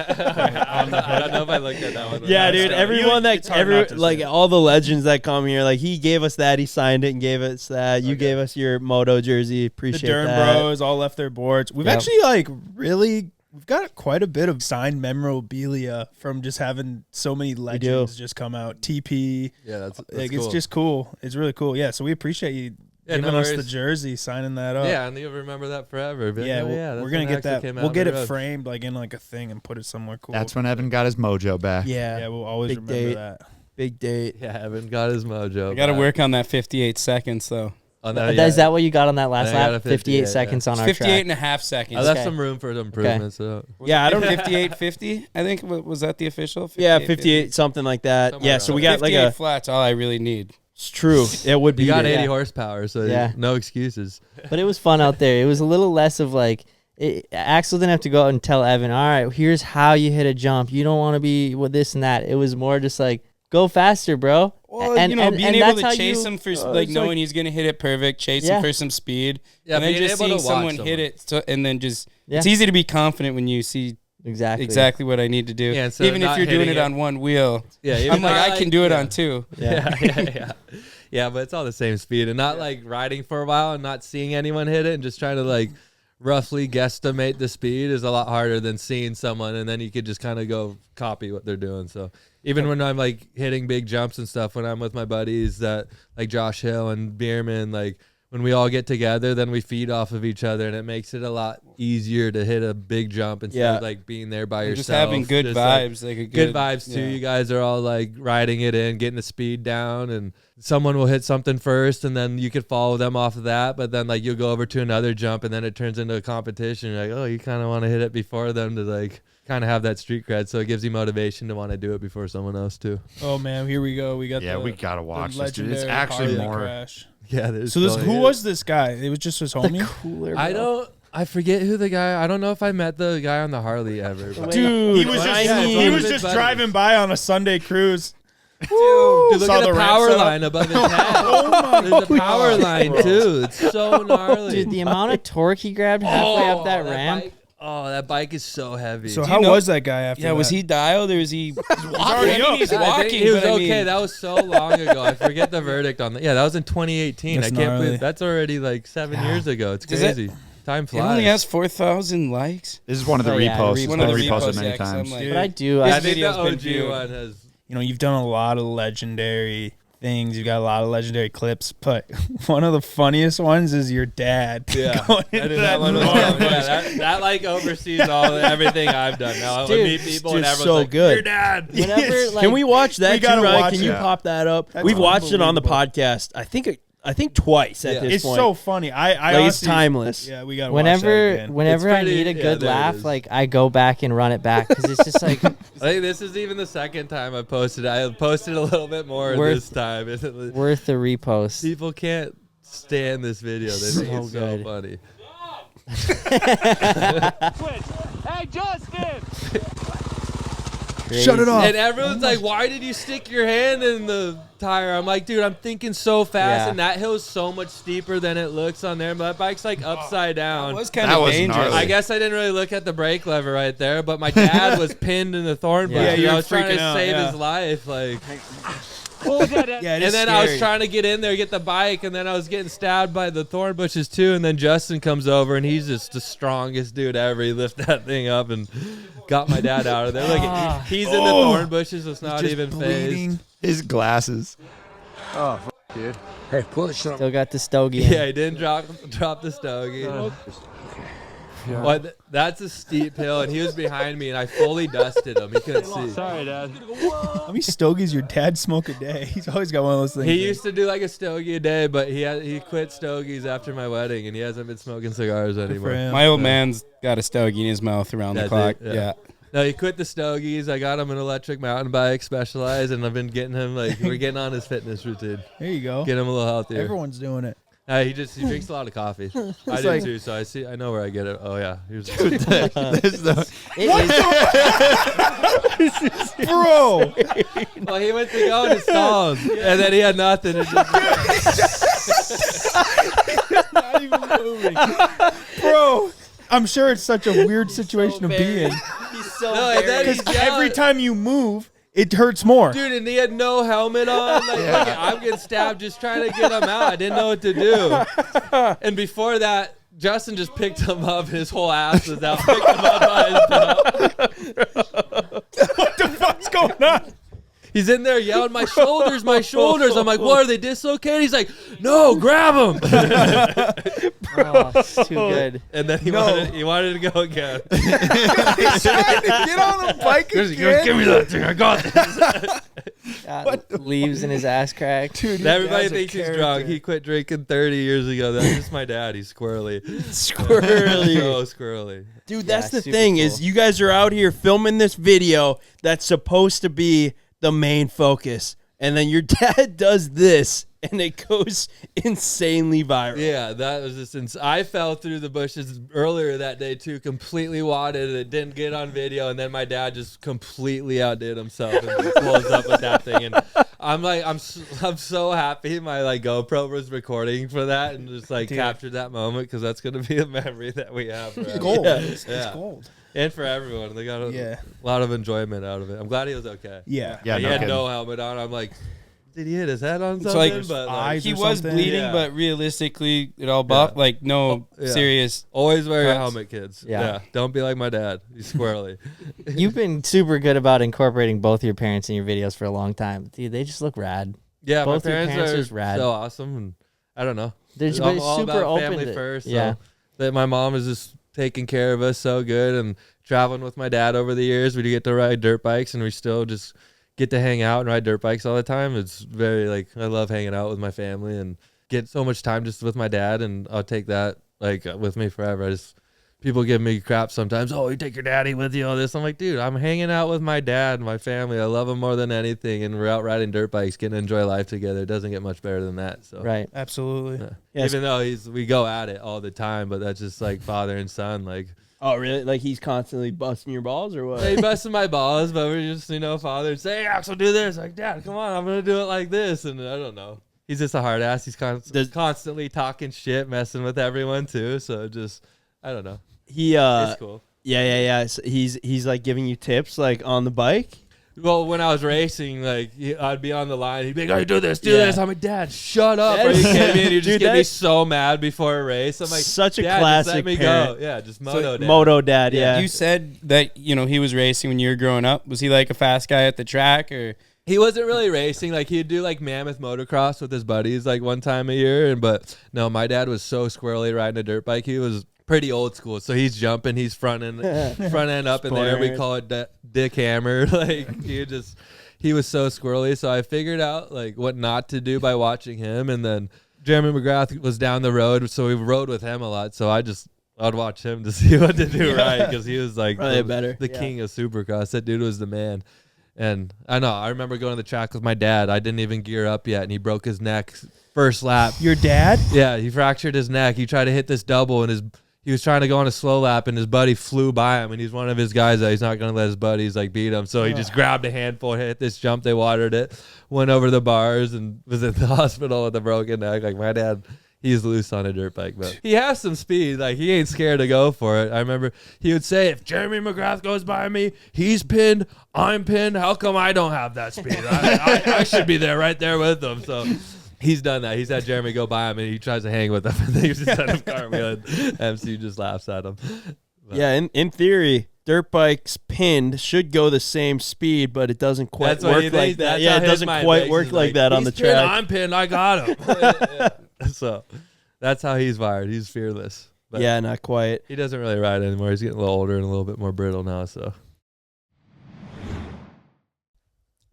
I don't know if I looked at that one. Yeah, dude. Everyone It's hard not to see like it. all the legends that come here, like he gave us that, he signed it and gave us that. You gave us your Moto jersey. The Appreciate Dern that. Bros all left their boards. We've Yep. actually we've got quite a bit of signed memorabilia from just having so many legends just come out. TP, Yeah, that's like cool. it's just cool. It's really cool. Yeah, so we appreciate you giving no us the worries. jersey, signing that up. Yeah, and you'll remember that forever. But Yeah, that's we're gonna when get Axel that. came We'll out get on it the road. framed like in like a thing and put it somewhere cool. That's when Evan got his mojo back. Yeah, we'll always Big remember date. that. Big date. Yeah, Evan got his mojo. I got to back. work on that 58 seconds, though. On Is that what you got on that last I got a lap? 58, 58 yeah. seconds on It's our 58 track. and a half seconds. I left Okay. some room for improvements. So. Yeah, I don't 58.50, I think. Was that the official? Yeah, 58, something like that. Somewhere Yeah, so around we there. got like 58 a. flats, all I really need. It's true. It would be. You got it. 80 horsepower, so Yeah. no excuses. But it was fun out there. It was a little less of like Axel didn't have to go out and tell Evan, all right, here's how you hit a jump. You don't want to be with this and that. It was more just like, go faster, bro. Well, being able that's to how chase you- him for it's knowing like- he's gonna hit it perfect, chase Yeah. him for some speed, Yeah, and then being just able to seeing watch someone hit it, and then just Yeah. it's easy to be confident when you see exactly what I need to do. Yeah, instead of even if not you're doing hitting it it. on one wheel, Yeah, I'm like I can do it yeah. on two. Yeah. Yeah, but it's all the same speed, and not like riding for a while and not seeing anyone hit it and just trying to like roughly guesstimate the speed is a lot harder than seeing someone, and then you could just kind of go copy what they're doing. So even when I'm like hitting big jumps and stuff, when I'm with my buddies that like Josh Hill and Bierman, like when we all get together, then we feed off of each other, and it makes it a lot easier to hit a big jump instead of like being there by And yourself. just having good Just, like, vibes, like a good vibes too. yeah. You guys are all like riding it in, getting the speed down, and someone will hit something first, and then you could follow them off of that. But then like you'll go over to another jump, and then it turns into a competition. You're like, oh, you kind of want to hit it before them to like kind of have that street cred, so it gives you motivation to want to do it before someone else too. Oh man, here we go. We got we gotta watch the this, dude. It's legendary actually Harley more. crash. Yeah. There's So still- who was this guy? It was just his homie. cooler. I don't. I forget who the guy. I don't know if I met the guy on the Harley ever. But Dude, he was I just mean- he was His just buddies. driving by on a Sunday cruise. Dude, look Saw at the the ramp power setup. line above his head. There's a power line too. It's so gnarly. Dude, the amount of torque he grabbed halfway up that ramp. Bike, that bike is so heavy. So Do how you know- was that guy after? Yeah, was that? he dialed or is he? already up. He's I think walking. he was but I okay. mean, That was so long ago. I forget the verdict on that. Yeah, that was in 2018. That's I can't gnarly. believe that's already like 7 years ago. It's Does it- crazy. Time He only flies. has 4,000 likes. This is one of the Oh, yeah, reposts. It's One of been the reposted reposts, many yeah, 'cause I'm times. like- But I do. I His think the video's been OG viewed. one has. You know, you've done a lot of legendary things. You've got a lot of legendary clips, but one of the funniest ones is your dad. Yeah, going I into did that that one. north. Yeah, that like oversees everything I've done. Now I Dude, meet people and it's everyone's so like, good. "Your dad." Whenever, like, Can we watch that? We gotta too, Ryan? watch Can you it. pop that up? That's We've watched it on the unbelievable. podcast. I think twice at Yeah. this It's point. so funny. I like it's honestly, timeless. Yeah, we got whenever I pretty- need a yeah, good there it laugh, is. like I go back and run it back because it's just like I think this is even the second time I posted. I posted a little bit more Worth- this time. worth a repost. People can't stand this video. They think So it's so good. funny. Hey, Justin! Shut it off. And everyone's like, "Why did you stick your hand in the tire?" I'm like, "Dude, I'm thinking so fast, Yeah. and that hill's so much steeper than it looks on there. But that bike's like upside down." That was kind That of was dangerous. gnarly. I guess I didn't really look at the brake lever right there, but my dad was pinned in the thorn bush. Yeah, and you I were was trying to freaking out, save yeah. his life, like. What was that? Yeah, it And is then I was scary. trying to get in there, get the bike, and then I was getting stabbed by the thorn bushes too. And then Justin comes over, and he's just the strongest dude ever. He lifted that thing up and got my dad out of there. Look, he's in the thorn bushes. It's not Just even bleeding. phased. His glasses. Still got the stogie. in. Yeah, he didn't drop the stogie. But that's a steep hill, and he was behind me, and I fully dusted him. He couldn't see. Sorry, Dad. How many stogies your dad smoke a day? He's always got one of those things. He used to do like a stogie a day, but he quit stogies after my wedding, and he hasn't been smoking cigars Good for anymore. him. My old man's got a stogie in his mouth around the That's clock. it, yeah. Yeah. No, he quit the stogies. I got him an electric mountain bike, Specialized, and I've been getting him we're getting on his fitness routine, There you go. get him a little healthier. Everyone's doing it. He drinks a lot of coffee. I do too, so I know where I get it. Oh yeah, here's Bro, well, he went to go in his stalls, and then he had nothing. It just not even moving. Bro, I'm sure it's such a weird situation to be in. He's so No, and then Because he's every time you move, it hurts more. dude, and he had no helmet on. Like, look, I'm getting stabbed just trying to get him out. I didn't know what to do. And before that, Justin just picked him up. His whole ass was out. Picked him up by his belt. What the fuck's going on? He's in there yelling, my shoulders, my shoulders. I'm like, what, are they dislocated? He's like, no, grab him. Oh, it's too good. And then he wanted to go again. Get on the bike again. Give me that thing. I got this. Leaves in his ass crack. Dude, your Everybody dad's a thinks he's character. drunk. He quit drinking 30 years ago. That's just my dad. He's squirrely. Squirrely. So squirrely. Dude, that's Yeah, the super thing cool. is you guys are out here filming this video that's supposed to be the main focus. And then your dad does this and it goes insanely viral. Yeah, that was just I fell through the bushes earlier that day too, completely wadded. It didn't get on video, and then my dad just completely outdid himself and closed up with that thing. And I'm like, I'm so happy my like GoPro was recording for that and just like captured that moment because that's gonna be a memory that we have. Forever. Gold. Yeah. It's gold. And for everyone, they got a lot of enjoyment out of it. I'm glad he was okay. Yeah. Yeah, he no had kidding. no helmet on. I'm like, did he hit his head on something? like but eyes He or was something. bleeding, Yeah. but realistically, it all buffed. Yeah. Like, no Yeah. serious. always wear your Cuts. helmet, kids. Yeah. Don't be like my dad. He's squirrely. You've been super good about incorporating both your parents in your videos for a long time. Dude, they just look rad. Yeah, Both my your parents parents are is rad. so awesome, and I don't know. They're I'm just all super about open. family to- first. yeah. So that my mom is just taking care of us so good, and traveling with my dad over the years, we do get to ride dirt bikes, and we still just get to hang out and ride dirt bikes all the time. It's very like I love hanging out with my family and get so much time just with my dad, and I'll take that like with me forever. People give me crap sometimes. Oh, you take your daddy with you, all this. I'm like, dude, I'm hanging out with my dad and my family. I love him more than anything, and we're out riding dirt bikes, getting to enjoy life together. It doesn't get much better than that. So Right. Absolutely. yeah. Yes. Even though we go at it all the time, but that's just like father and son. Like, Oh, really? Like he's constantly busting your balls or what? he busting my balls, but we're just, father and say, hey, Axel, do this. Like, Dad, come on, I'm going to do it like this. And I don't know. He's just a hard ass. He's constantly talking shit, messing with everyone too. So just, I don't know. He It's cool. yeah. So he's like giving you tips like on the bike. Well, when I was racing, like I'd be on the line, he'd be like, "Oh, do this, do Yeah. this." I'm like, "Dad, shut up!" That Are you is- kidding me? And you just Dude, get me that's- so mad before a race. I'm like, Such a Dad, classic just let me parent. go. Yeah, just moto. Dad. Moto dad, yeah. You said that, he was racing when you were growing up. Was he like a fast guy at the track, or? He wasn't really racing. Like he'd do like mammoth motocross with his buddies like one time a year. But no, my dad was so squirrely riding a dirt bike. He was pretty old school. So he's jumping, he's front end up in there. We call it dick hammer. Like he was so squirrely. So I figured out like what not to do by watching him. And then Jeremy McGrath was down the road, so we rode with him a lot. So I'd watch him to see what to do right, because he was like Probably better. the king of Supercross. That dude was the man. And I remember going to the track with my dad. I didn't even gear up yet, and he broke his neck first lap. Your dad? Yeah, he fractured his neck. He tried to hit this double, and he was trying to go on a slow lap, and his buddy flew by him, and he's one of his guys that he's not going to let his buddies like beat him. So he just grabbed a handful, hit this jump, they watered it, went over the bars, and was in the hospital with a broken neck. Like my dad, he's loose on a dirt bike, but he has some speed. Like he ain't scared to go for it. I remember he would say, if Jeremy McGrath goes by me, he's pinned, I'm pinned. How come I don't have that speed? I should be there, right there with him. So he's done that. He's had Jeremy go by him, and he tries to hang with him, and then he just sent him cartwheel. MC just laughs at him. But Yeah, in theory, dirt bikes pinned should go the same speed, but it doesn't quite That's what he work like thinks. that. That's Yeah, how it his doesn't mind quite thinks. work He's like that on the "He's pinned, track. I'm pinned. I got him. So that's how he's wired. He's fearless. But Yeah, not quite. he doesn't really ride anymore. He's getting a little older and a little bit more brittle now. So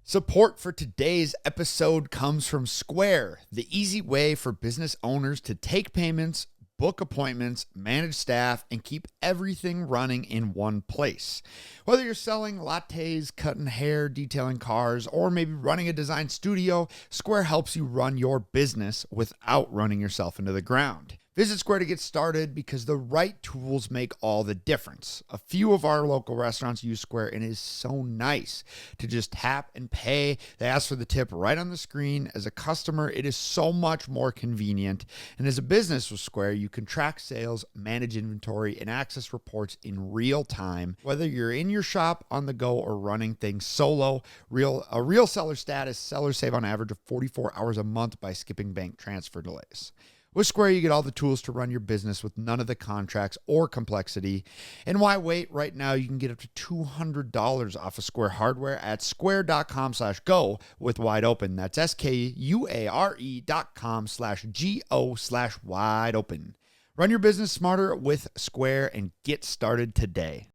Support for today's episode comes from Square, the easy way for business owners to take payments, book book appointments, manage staff, and keep everything running in one place. Whether you're selling lattes, cutting hair, detailing cars, or maybe running a design studio, Square helps you run your business without running yourself into the ground. Visit Square to get started because the right tools make all the difference. A few of our local restaurants use Square, and it is so nice to just tap and pay. They ask for the tip right on the screen. As a customer, it is so much more convenient. And as a business with Square, you can track sales, manage inventory, and access reports in real time. Whether you're in your shop, on the go, or running things solo, a real seller status, sellers save on average of 44 hours a month by skipping bank transfer delays. With Square, you get all the tools to run your business with none of the contracts or complexity. And why wait? Right now, you can get up to $200 off of Square hardware at square.com/go with wide open. That's SKUARE.com/GO/wide open. Run your business smarter with Square and get started today.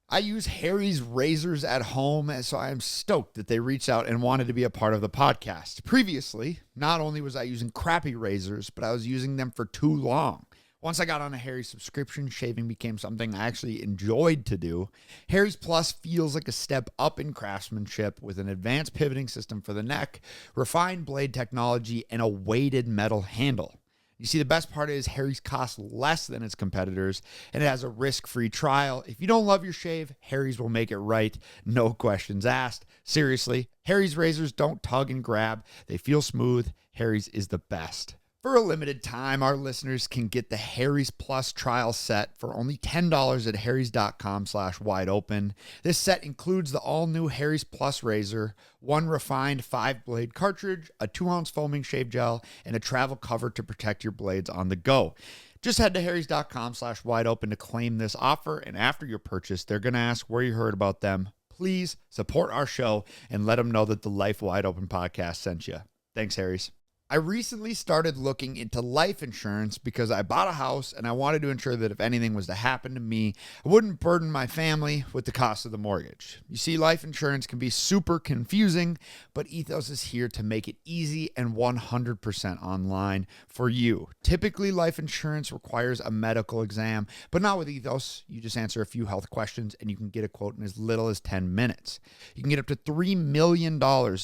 I use Harry's razors at home, so I am stoked that they reached out and wanted to be a part of the podcast. Previously, not only was I using crappy razors, but I was using them for too long. Once I got on a Harry's subscription, shaving became something I actually enjoyed to do. Harry's Plus feels like a step up in craftsmanship with an advanced pivoting system for the neck, refined blade technology, and a weighted metal handle. You see, the best part is Harry's costs less than its competitors, and it has a risk-free trial. If you don't love your shave, Harry's will make it right. No questions asked. Seriously, Harry's razors don't tug and grab. They feel smooth. Harry's is the best. For a limited time, our listeners can get the Harry's Plus trial set for only $10 at harrys.com/wideopen. This set includes the all-new Harry's Plus razor, one refined 5-blade cartridge, a 2-ounce foaming shave gel, and a travel cover to protect your blades on the go. Just head to harrys.com/wideopen to claim this offer, and after your purchase, they're going to ask where you heard about them. Please support our show and let them know that the Life Wide Open podcast sent you. Thanks, Harry's. I recently started looking into life insurance because I bought a house and I wanted to ensure that if anything was to happen to me, I wouldn't burden my family with the cost of the mortgage. You see, life insurance can be super confusing, but Ethos is here to make it easy and 100% online for you. Typically, life insurance requires a medical exam, but not with Ethos. You just answer a few health questions and you can get a quote in as little as 10 minutes. You can get up to $3 million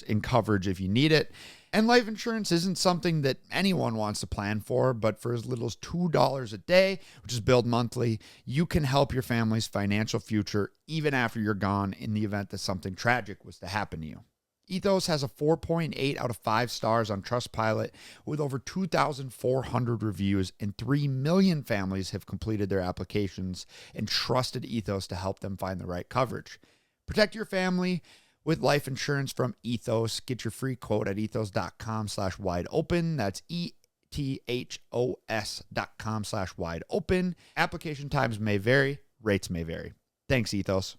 in coverage if you need it. And life insurance isn't something that anyone wants to plan for, but for as little as $2 a day, which is billed monthly, you can help your family's financial future even after you're gone in the event that something tragic was to happen to you. Ethos has a 4.8 out of 5 stars on Trustpilot with over 2,400 reviews, and 3 million families have completed their applications and trusted Ethos to help them find the right coverage. Protect your family with life insurance from Ethos. Get your free quote at ethos.com/wideopen. That's ethos.com/wideopen. Application times may vary. Rates may vary. Thanks, Ethos.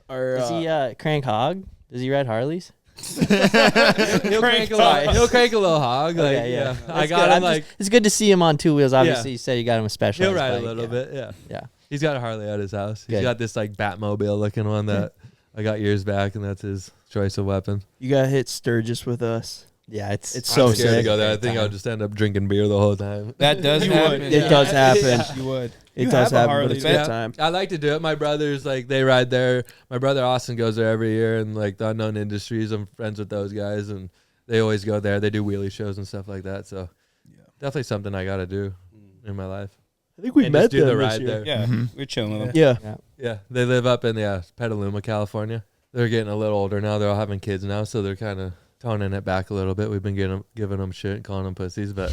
Does he crank hog? Does he ride Harleys? He'll crank a little hog. Like, Okay, yeah. That's I got good. him like it's good to see him on 2 wheels. Obviously, you said you got him a special. he'll ride a little bit. Yeah. Yeah. He's got a Harley at his house. He's Good. got this like Batmobile looking one that I got years back, and that's his choice of weapon. You got hit Sturgis with us. Yeah, it's so I'm scared to sick. go there. I think I'll just end up drinking beer the whole time. That does happen. It does happen. You would. It You does have a happen, but Harley, it's man. a good time. I like to do it. My brothers, like, they ride there. My brother Austin goes there every year, and like the Unknown Industries, I'm friends with those guys, and they always go there. They do wheelie shows and stuff like that. So definitely something I got to do in my life. I think we And met just do them the this ride year. there. Yeah, Mhm. we're chilling with them. Yeah. Yeah, they live up in Petaluma, California. They're getting a little older now. They're all having kids now, so they're kind of toning it back a little bit. We've been giving them shit and calling them pussies, but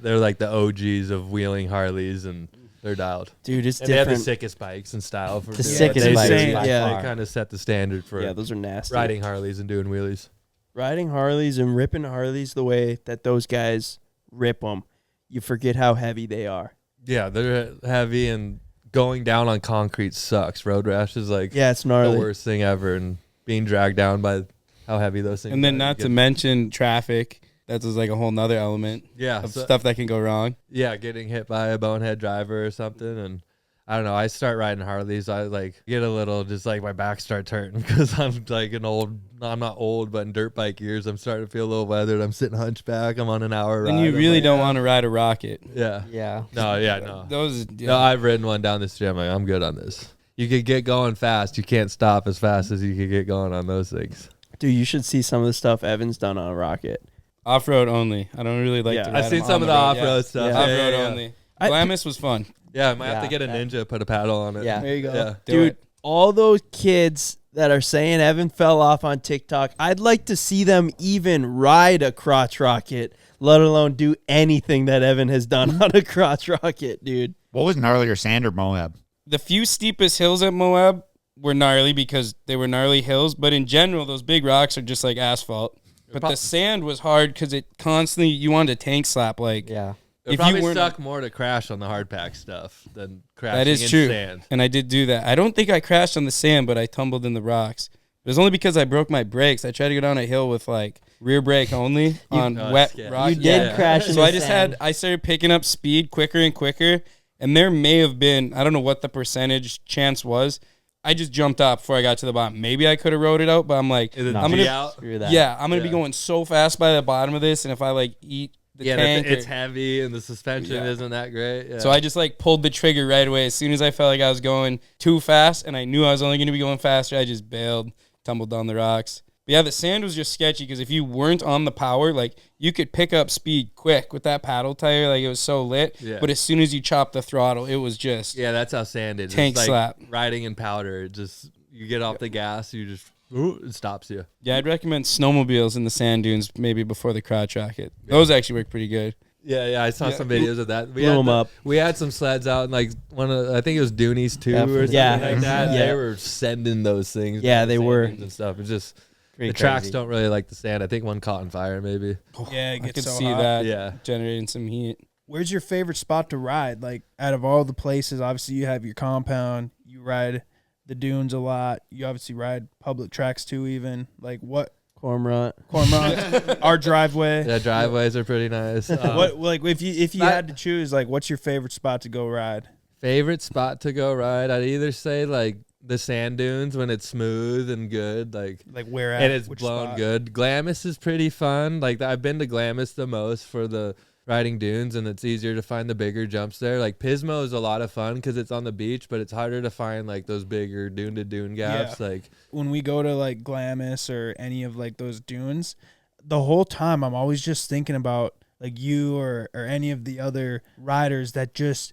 they're like the OGs of wheeling Harleys, and they're dialed. Dude, it's And they have the different. sickest bikes and style. For the doing sickest it. bikes insane. by Yeah. far. They kind of set the standard for Yeah, those are nasty. riding Harleys and doing wheelies. Riding Harleys and ripping Harleys the way that those guys rip them, you forget how heavy they are. Yeah, they're heavy, and going down on concrete sucks. Road rash is like Yeah, it's the gnarly. worst thing ever, and being dragged down by how heavy those things And then are. not You to get- mention traffic. That's just like a whole nother element yeah, of so- stuff that can go wrong. yeah, getting hit by a bonehead driver or something. And I don't know. I start riding Harleys. I like get a little, just like my back starts hurting because I'm like I'm not old, but in dirt bike years, I'm starting to feel a little weathered. I'm sitting hunchback. I'm on an hour ride. And you I'm really like, don't want to ride a rocket. Yeah. Yeah. No. Those. No, I've ridden one down this gym. Like, I'm good on this. You could get going fast. You can't stop as fast as you could get going on those things. Dude, you should see some of the stuff Evan's done on a rocket. Off-road only. I don't really like to ride I've seen them some on of the road. off-road stuff. Yeah. Off-road only. Glamis was fun. Yeah, I might have to Yeah. get a Ninja, put a paddle on it. Yeah. There you go. Yeah. Dude, all those kids that are saying Evan fell off on TikTok, I'd like to see them even ride a crotch rocket, let alone do anything that Evan has done on a crotch rocket, dude. What was gnarlier, sand or Moab? The few steepest hills at Moab were gnarly because they were gnarly hills, but in general, those big rocks are just like asphalt. But the sand was hard because it constantly, you wanted to tank slap. Like, Yeah. It if probably you weren't, suck more to crash on the hard pack stuff than crashing that is in true. sand. And I did do that. I don't think I crashed on the sand, but I tumbled in the rocks. It was only because I broke my brakes. I tried to go down a hill with like rear brake only on wet yeah. rock. You did crash in So the I just sand. I started picking up speed quicker and quicker. And there may have been, I don't know what the percentage chance was. I just jumped up before I got to the bottom. Maybe I could have rode it out, but I'm like, Is it I'm G gonna, out? Screw that. yeah, I'm gonna be Yeah. going so fast by the bottom of this, and if I like eat the Yeah, tank, it's or- heavy and the suspension isn't that great. Yeah. so I just like pulled the trigger right away. As soon as I felt like I was going too fast, and I knew I was only gonna be going faster, I just bailed, tumbled down the rocks. But yeah, the sand was just sketchy because if you weren't on the power, like you could pick up speed quick with that paddle tire, like it was so lit. Yeah. But as soon as you chopped the throttle, it was just yeah, that's how sand is. Tank it's like slap. riding in powder. It just you get off the gas, you just it stops you. yeah. I'd recommend snowmobiles in the sand dunes maybe before the crotch rocket. Those actually work pretty good. Yeah, I saw some videos of that. Blew 'em up. We had some sleds out, and like I think it was Doonies too, or something Yeah. like that. Yeah. They were sending those things. Yeah, down the they sand were. dunes and stuff. It's just Pretty the tracks crazy. don't really like the sand. I think one caught on fire, maybe. Yeah, it I gets could so see hot. that Yeah. generating some heat. Where's your favorite spot to ride? Like, out of all the places, obviously you have your compound. You ride the dunes a lot. You obviously ride public tracks too. Even like what Cormorant. Cormorant, our driveway. Yeah, driveways are pretty nice. What like if you had to choose, like, what's your favorite spot to go ride? Favorite spot to go ride? I'd either say like the sand dunes when it's smooth and good, like Where at? and it's Which blown spot? good. Glamis is pretty fun. Like I've been to Glamis the most for the riding dunes, and it's easier to find the bigger jumps there. Like Pismo is a lot of fun because it's on the beach, but it's harder to find like those bigger dune to dune gaps. Yeah. Like When we go to like Glamis or any of like those dunes, the whole time I'm always just thinking about like you or any of the other riders that just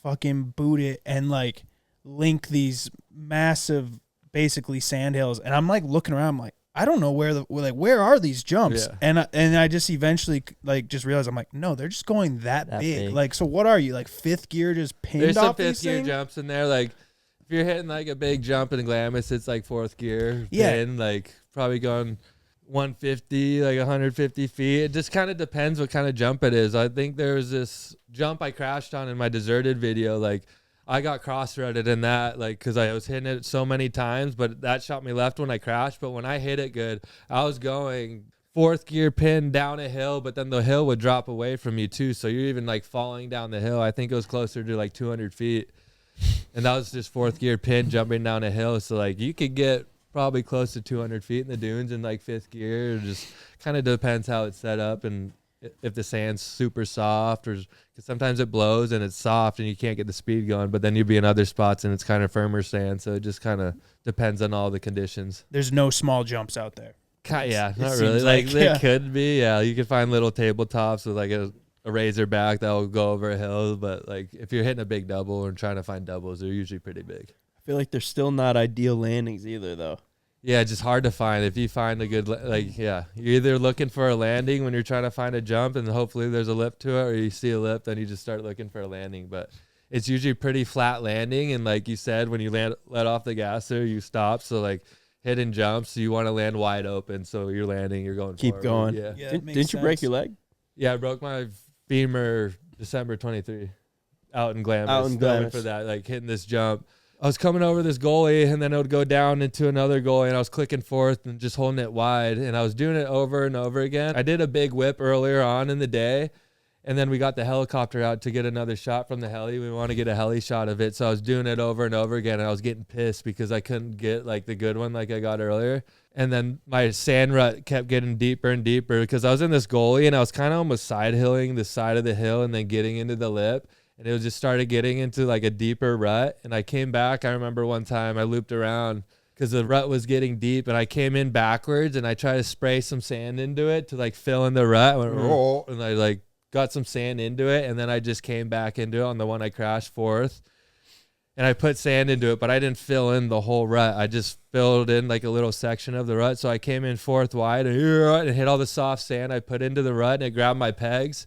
fucking boot it and like link these massive basically sand hills, and I'm like looking around, I'm like, I don't know where are these jumps? Yeah. And I just eventually like just realized I'm like, no, they're just going that big. big. Like, so what are you, like fifth gear just pinned there's some off these fifth gear things? jumps in there. Like if you're hitting like a big jump in Glamis, it's like fourth gear. Yeah. Pin, like probably going 150, like 150 feet. It just kind of depends what kind of jump it is. I think there was this jump I crashed on in my deserted video. Like I got cross-threaded in that, like, because I was hitting it so many times, but that shot me left when I crashed. But when I hit it good, I was going fourth gear pin down a hill, but then the hill would drop away from you too. So you're even like falling down the hill. I think it was closer to like 200 feet. And that was just fourth gear pin jumping down a hill. So like you could get probably close to 200 feet in the dunes in like fifth gear. It just kind of depends how it's set up and if the sand's super soft, or because sometimes it blows and it's soft and you can't get the speed going, but then you'd be in other spots and it's kind of firmer sand. So it just kind of depends on all the conditions. There's no small jumps out there. Yeah, It not seems really. Like yeah. it could be. Yeah, you could find little tabletops with like a razorback that will go over a hill. But like if you're hitting a big double or trying to find doubles, they're usually pretty big. I feel like they're still not ideal landings either, though. Yeah, just hard to find. If you find a good, you're either looking for a landing when you're trying to find a jump and hopefully there's a lip to it, or you see a lip, then you just start looking for a landing. But it's usually pretty flat landing. And like you said, when you let off the gas there, you stop. So like hitting jumps, you want to land wide open. So you're landing, you're going Keep forward. going. Yeah. Yeah, Didn't you break your leg? Yeah, I broke my femur December 23 out in Glamis. Out in Going Glamis. for that, like hitting this jump. I was coming over this goalie, and then it would go down into another goalie, and I was clicking forth and just holding it wide, and I was doing it over and over again. I did a big whip earlier on in the day, And then we got the helicopter out to get another shot from the heli. We want to get a heli shot of it. So I was doing it over and over again. And I was getting pissed because I couldn't get like the good one like I got earlier. And then my sand rut kept getting deeper and deeper because I was in this goalie and I was kind of almost side hilling the side of the hill and then getting into the lip. And it just started getting into like a deeper rut. And I came back. I remember one time I looped around because the rut was getting deep and I came in backwards and I tried to spray some sand into it to like fill in the rut. I went, oh, and I like got some sand into it. And then I just came back into it on the one I crashed fourth. And I put sand into it, but I didn't fill in the whole rut. I just filled in like a little section of the rut. So I came in fourth wide and hit all the soft sand I put into the rut and it grabbed my pegs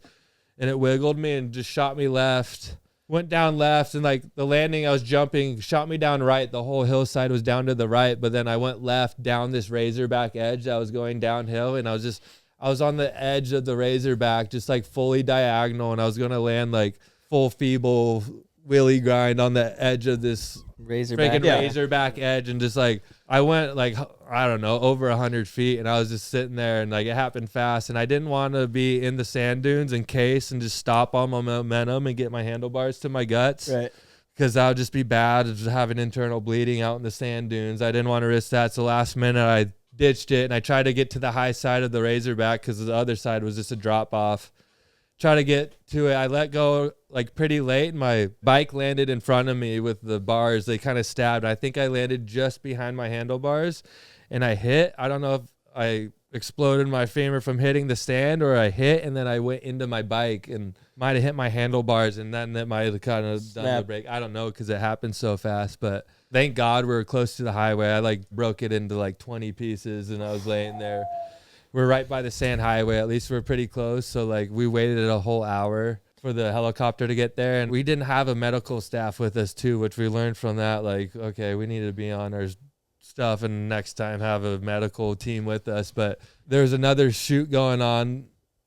and it wiggled me and just shot me left. Went down left and like the landing I was jumping shot me down right. The whole hillside was down to the right, but then I went left down this razorback edge that was going downhill and I was on the edge of the razorback just like fully diagonal and I was going to land like full feeble wheelie grind on the edge of this razorback edge and just like I went like I don't know over 100 feet and I was just sitting there and like it happened fast and I didn't want to be in the sand dunes in case and just stop on my momentum and get my handlebars to my guts, Right. because that would just be bad to just have an internal bleeding out in the sand dunes. I didn't want to risk that, so last minute I ditched it and I tried to get to the high side of the razorback because the other side was just a drop off. Try to get to it. I let go like pretty late and my bike landed in front of me with the bars. They kind of stabbed. I think I landed just behind my handlebars and I hit. I don't know if I exploded my femur from hitting the stand or I hit and then I went into my bike and might have hit my handlebars and then that might have kind of done the break. I don't know because it happened so fast, but thank God we were close to the highway. I like broke it into like 20 pieces and I was laying there. We're right by the sand highway. At least we're pretty close. So like we waited a whole hour for the helicopter to get there. And we didn't have a medical staff with us too, which we learned from that. Like, okay, we need to be on our stuff and next time have a medical team with us. But there's another shoot going on.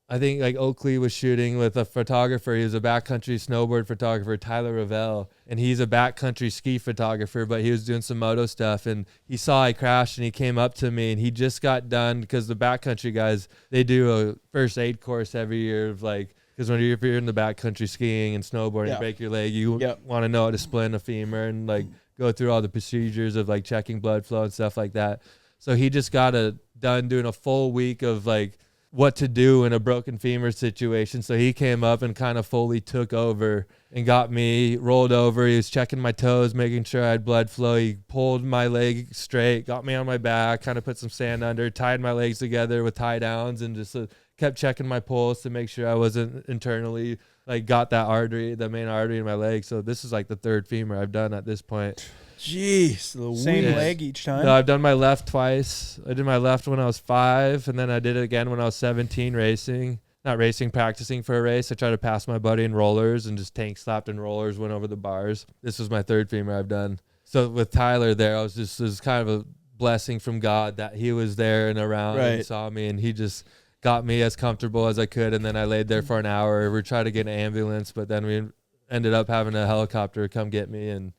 I think like Oakley was shooting with a photographer. He was a backcountry snowboard photographer, Tyler Ravel, and he's a backcountry ski photographer, but he was doing some moto stuff and he saw I crashed and he came up to me and he just got done because the backcountry guys, they do a first aid course every year of like, because if you're in the backcountry skiing and snowboarding, you break your leg, you want to know how to splint a femur and like go through all the procedures of like checking blood flow and stuff like that. So he just got done doing a full week of like what to do in a broken femur situation. So he came up and kind of fully took over and got me rolled over. He was checking my toes, making sure I had blood flow. He pulled my leg straight, got me on my back, kind of put some sand under, tied my legs together with tie downs and just kept checking my pulse to make sure I wasn't internally like got that artery, the main artery in my leg. So this is like the third femur I've done at this point. Jeez, Same leg each time. No, I've done my left twice. I did my left when I was 5, and then I did it again when I was 17 racing. Not racing, practicing for a race. I tried to pass my buddy in rollers and just tank slapped in rollers, went over the bars. This was my third femur I've done. So with Tyler there, it was kind of a blessing from God that he was there and around and saw me, and he just got me as comfortable as I could. And then I laid there for an hour. We tried to get an ambulance, but then we ended up having a helicopter come get me and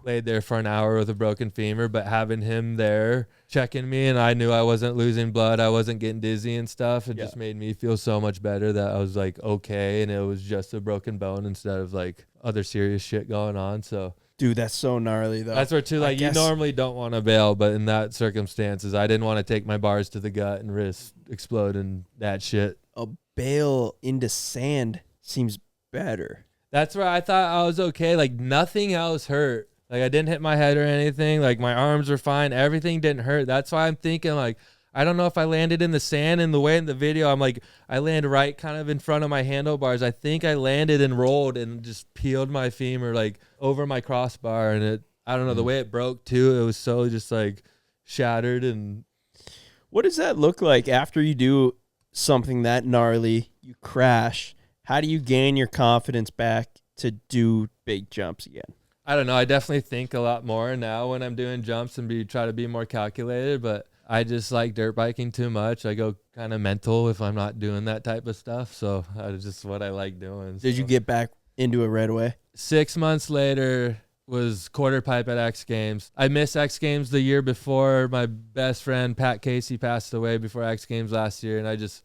laid there for an hour with a broken femur. But having him there checking me, and I knew I wasn't losing blood, I wasn't getting dizzy and stuff, it just made me feel so much better that I was like okay and it was just a broken bone instead of like other serious shit going on. So dude, that's so gnarly though. that's where too like you normally don't want to bail, but in that circumstances I didn't want to take my bars to the gut and risk exploding that shit. A bail into sand seems better. That's where I thought I was okay. Like nothing else hurt. Like I didn't hit my head or anything. Like my arms were fine. Everything didn't hurt. That's why I'm thinking like, I don't know if I landed in the sand in the way in the video. I'm like, I land right kind of in front of my handlebars. I think I landed and rolled and just peeled my femur like over my crossbar. And it, I don't know, the way it broke too, it was so just like shattered. And what does that look like after you do something that gnarly? You crash. How do you gain your confidence back to do big jumps again? I don't know. I definitely think a lot more now when I'm doing jumps and try to be more calculated, but I just like dirt biking too much. I go kind of mental if I'm not doing that type of stuff. So that's just what I like doing. Did you get back into it right away? 6 months later was quarter pipe at X Games. I missed X Games the year before. My best friend, Pat Casey, passed away before X Games last year. And I just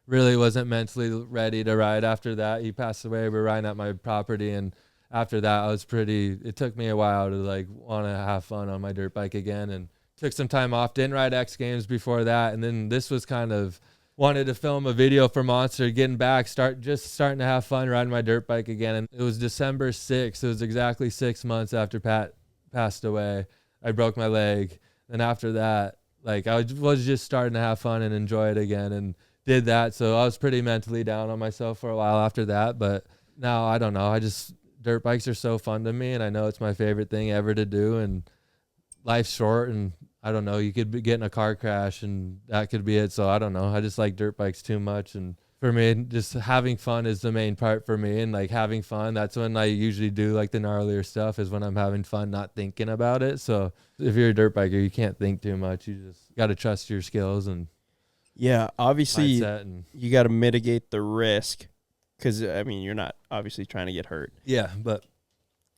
really wasn't mentally ready to ride after that. He passed away. We were riding at my property, and after that, it took me a while to like want to have fun on my dirt bike again, and took some time off. Didn't ride X Games before that, and then this was kind of wanted to film a video for Monster, getting back, starting to have fun riding my dirt bike again. And it was December 6th. It was exactly 6 months after Pat passed away. I broke my leg, and after that, like I was just starting to have fun and enjoy it again, and did that. So I was pretty mentally down on myself for a while after that. But now I don't know. Dirt bikes are so fun to me, and I know it's my favorite thing ever to do. And life's short, and I don't know. You could get in a car crash, and that could be it. So I don't know. I just like dirt bikes too much, and for me, just having fun is the main part for me. And like having fun, that's when I usually do like the gnarlier stuff, is when I'm having fun, not thinking about it. So if you're a dirt biker, you can't think too much. You just got to trust your skills and Yeah, obviously mindset. And you got to mitigate the risk because, I mean, you're not obviously trying to get hurt. yeah, but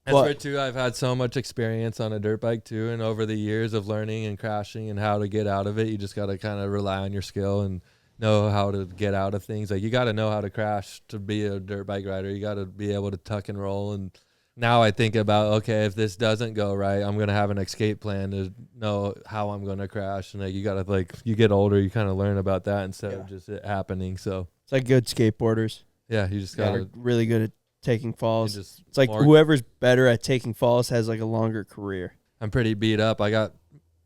that's where too I've had so much experience on a dirt bike too, and over the years of learning and crashing and how to get out of it, you just got to kind of rely on your skill and know how to get out of things. Like you got to know how to crash to be a dirt bike rider. You got to be able to tuck and roll. And now I think about, okay, if this doesn't go right, I'm going to have an escape plan to know how I'm going to crash. And like you got to, like, you get older, you kind of learn about that instead of just it happening. So It's like good skateboarders. yeah, you just got They're to really good at taking falls. just It's like whoever's better at taking falls has like a longer career. I'm pretty beat up. I got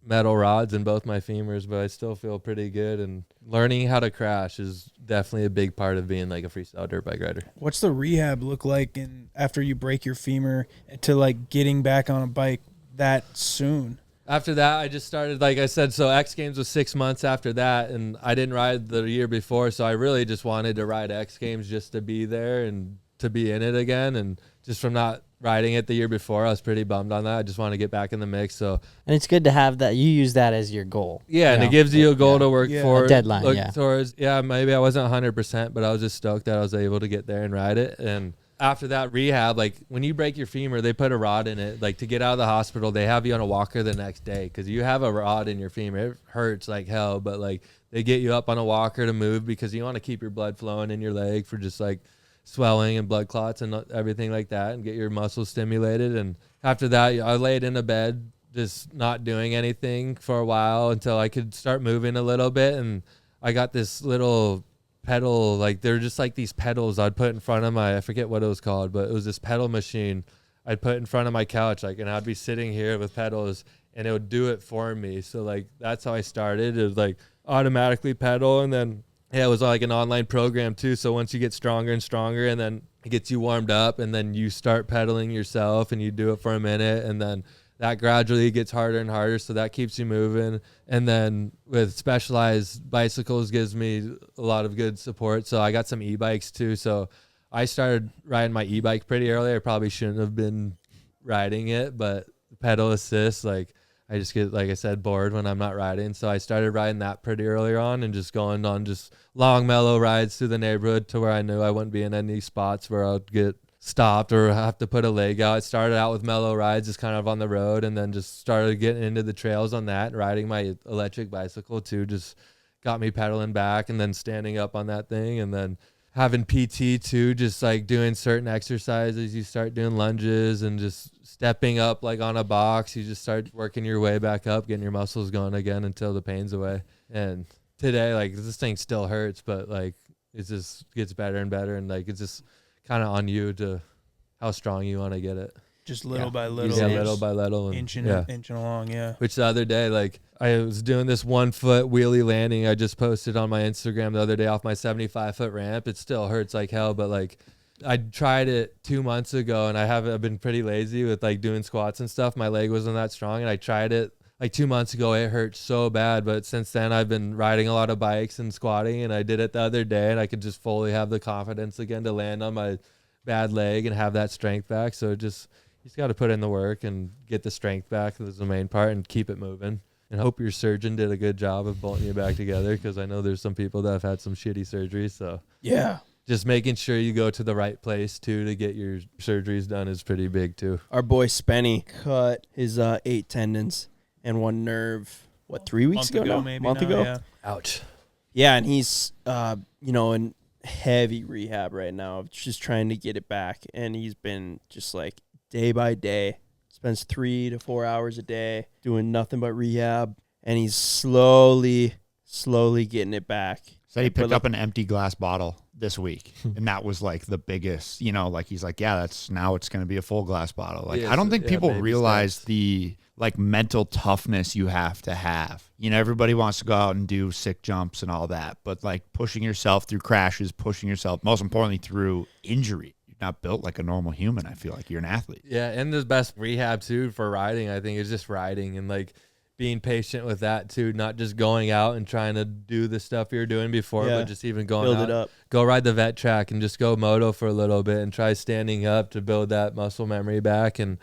metal rods in both my femurs, but I still feel pretty good. And learning how to crash is definitely a big part of being like a freestyle dirt bike rider. What's the rehab look like after you break your femur to like getting back on a bike that soon? After that, I just started, like I said, so X Games was 6 months after that, and I didn't ride the year before, so I really just wanted to ride X Games just to be there and to be in it again. And just from not riding it the year before, I was pretty bummed on that. I just want to get back in the mix. So And it's good to have that. You use that as your goal. yeah, and know? it gives you a goal to work for. A deadline, look yeah. towards. Yeah, maybe I wasn't 100%, but I was just stoked that I was able to get there and ride it. And after that rehab, like when you break your femur, they put a rod in it. Like to get out of the hospital, they have you on a walker the next day because you have a rod in your femur. It hurts like hell, but like they get you up on a walker to move because you want to keep your blood flowing in your leg for just like swelling and blood clots and everything like that, and get your muscles stimulated. And after that, I laid in a bed just not doing anything for a while until I could start moving a little bit. And I got this little pedal, like they're just like these pedals I'd put in front of I forget what it was called, but it was this pedal machine I'd put in front of my couch, like, and I'd be sitting here with pedals and it would do it for me. So like that's how I started. It was like automatically pedal, and then yeah, it was like an online program too. So once you get stronger and stronger, and then it gets you warmed up, and then you start pedaling yourself and you do it for a minute, and then that gradually gets harder and harder. So that keeps you moving. And then with Specialized bicycles gives me a lot of good support. So I got some e-bikes too. So I started riding my e-bike pretty early. I probably shouldn't have been riding it, but pedal assist, like I just get, like I said, bored when I'm not riding. So I started riding that pretty early on and just going on just long, mellow rides through the neighborhood to where I knew I wouldn't be in any spots where I'd get stopped or have to put a leg out. I started out with mellow rides just kind of on the road, and then just started getting into the trails on that, and riding my electric bicycle too. Just got me pedaling back and then standing up on that thing, and then having PT too, just like doing certain exercises. You start doing lunges and just stepping up like on a box. You just start working your way back up, getting your muscles going again until the pain's away. And today, like this thing still hurts, but like it just gets better and better. And like it's just kind of on you to how strong you want to get it. Just little by little. Yeah, little by little. And, Inching along, yeah. Which the other day, like I was doing this 1 foot wheelie landing I just posted on my Instagram the other day off my 75-foot ramp. It still hurts like hell, but like I tried it 2 months ago, and I've been pretty lazy with like doing squats and stuff. My leg wasn't that strong, and I tried it like 2 months ago. It hurt so bad, but since then I've been riding a lot of bikes and squatting, and I did it the other day, and I could just fully have the confidence again to land on my bad leg and have that strength back. So just you just got to put in the work and get the strength back. That's the main part, and keep it moving. And hope your surgeon did a good job of bolting you back together, because I know there's some people that have had some shitty surgeries. So Yeah. just making sure you go to the right place too to get your surgeries done is pretty big too. Our boy Spenny cut his 8 tendons and 1 nerve, 3 weeks ago now? maybe Month now, ago? yeah. Ouch. Yeah, and he's in heavy rehab right now, just trying to get it back. And he's been just like day by day, spends 3 to 4 hours a day doing nothing but rehab, and he's slowly getting it back. Said he picked up an empty glass bottle this week, and that was like the biggest, like he's like, yeah, now it's going to be a full glass bottle. Like, I don't think people realize the like mental toughness you have to have. Everybody wants to go out and do sick jumps and all that, but like pushing yourself through crashes, pushing yourself, most importantly, through injury. You're not built like a normal human. I feel like you're an athlete. Yeah, and the best rehab too for riding, I think, is just riding and like being patient with that too, not just going out and trying to do the stuff you were doing before, but just even going build out, it up. Go ride the vet track and just go moto for a little bit and try standing up to build that muscle memory back. And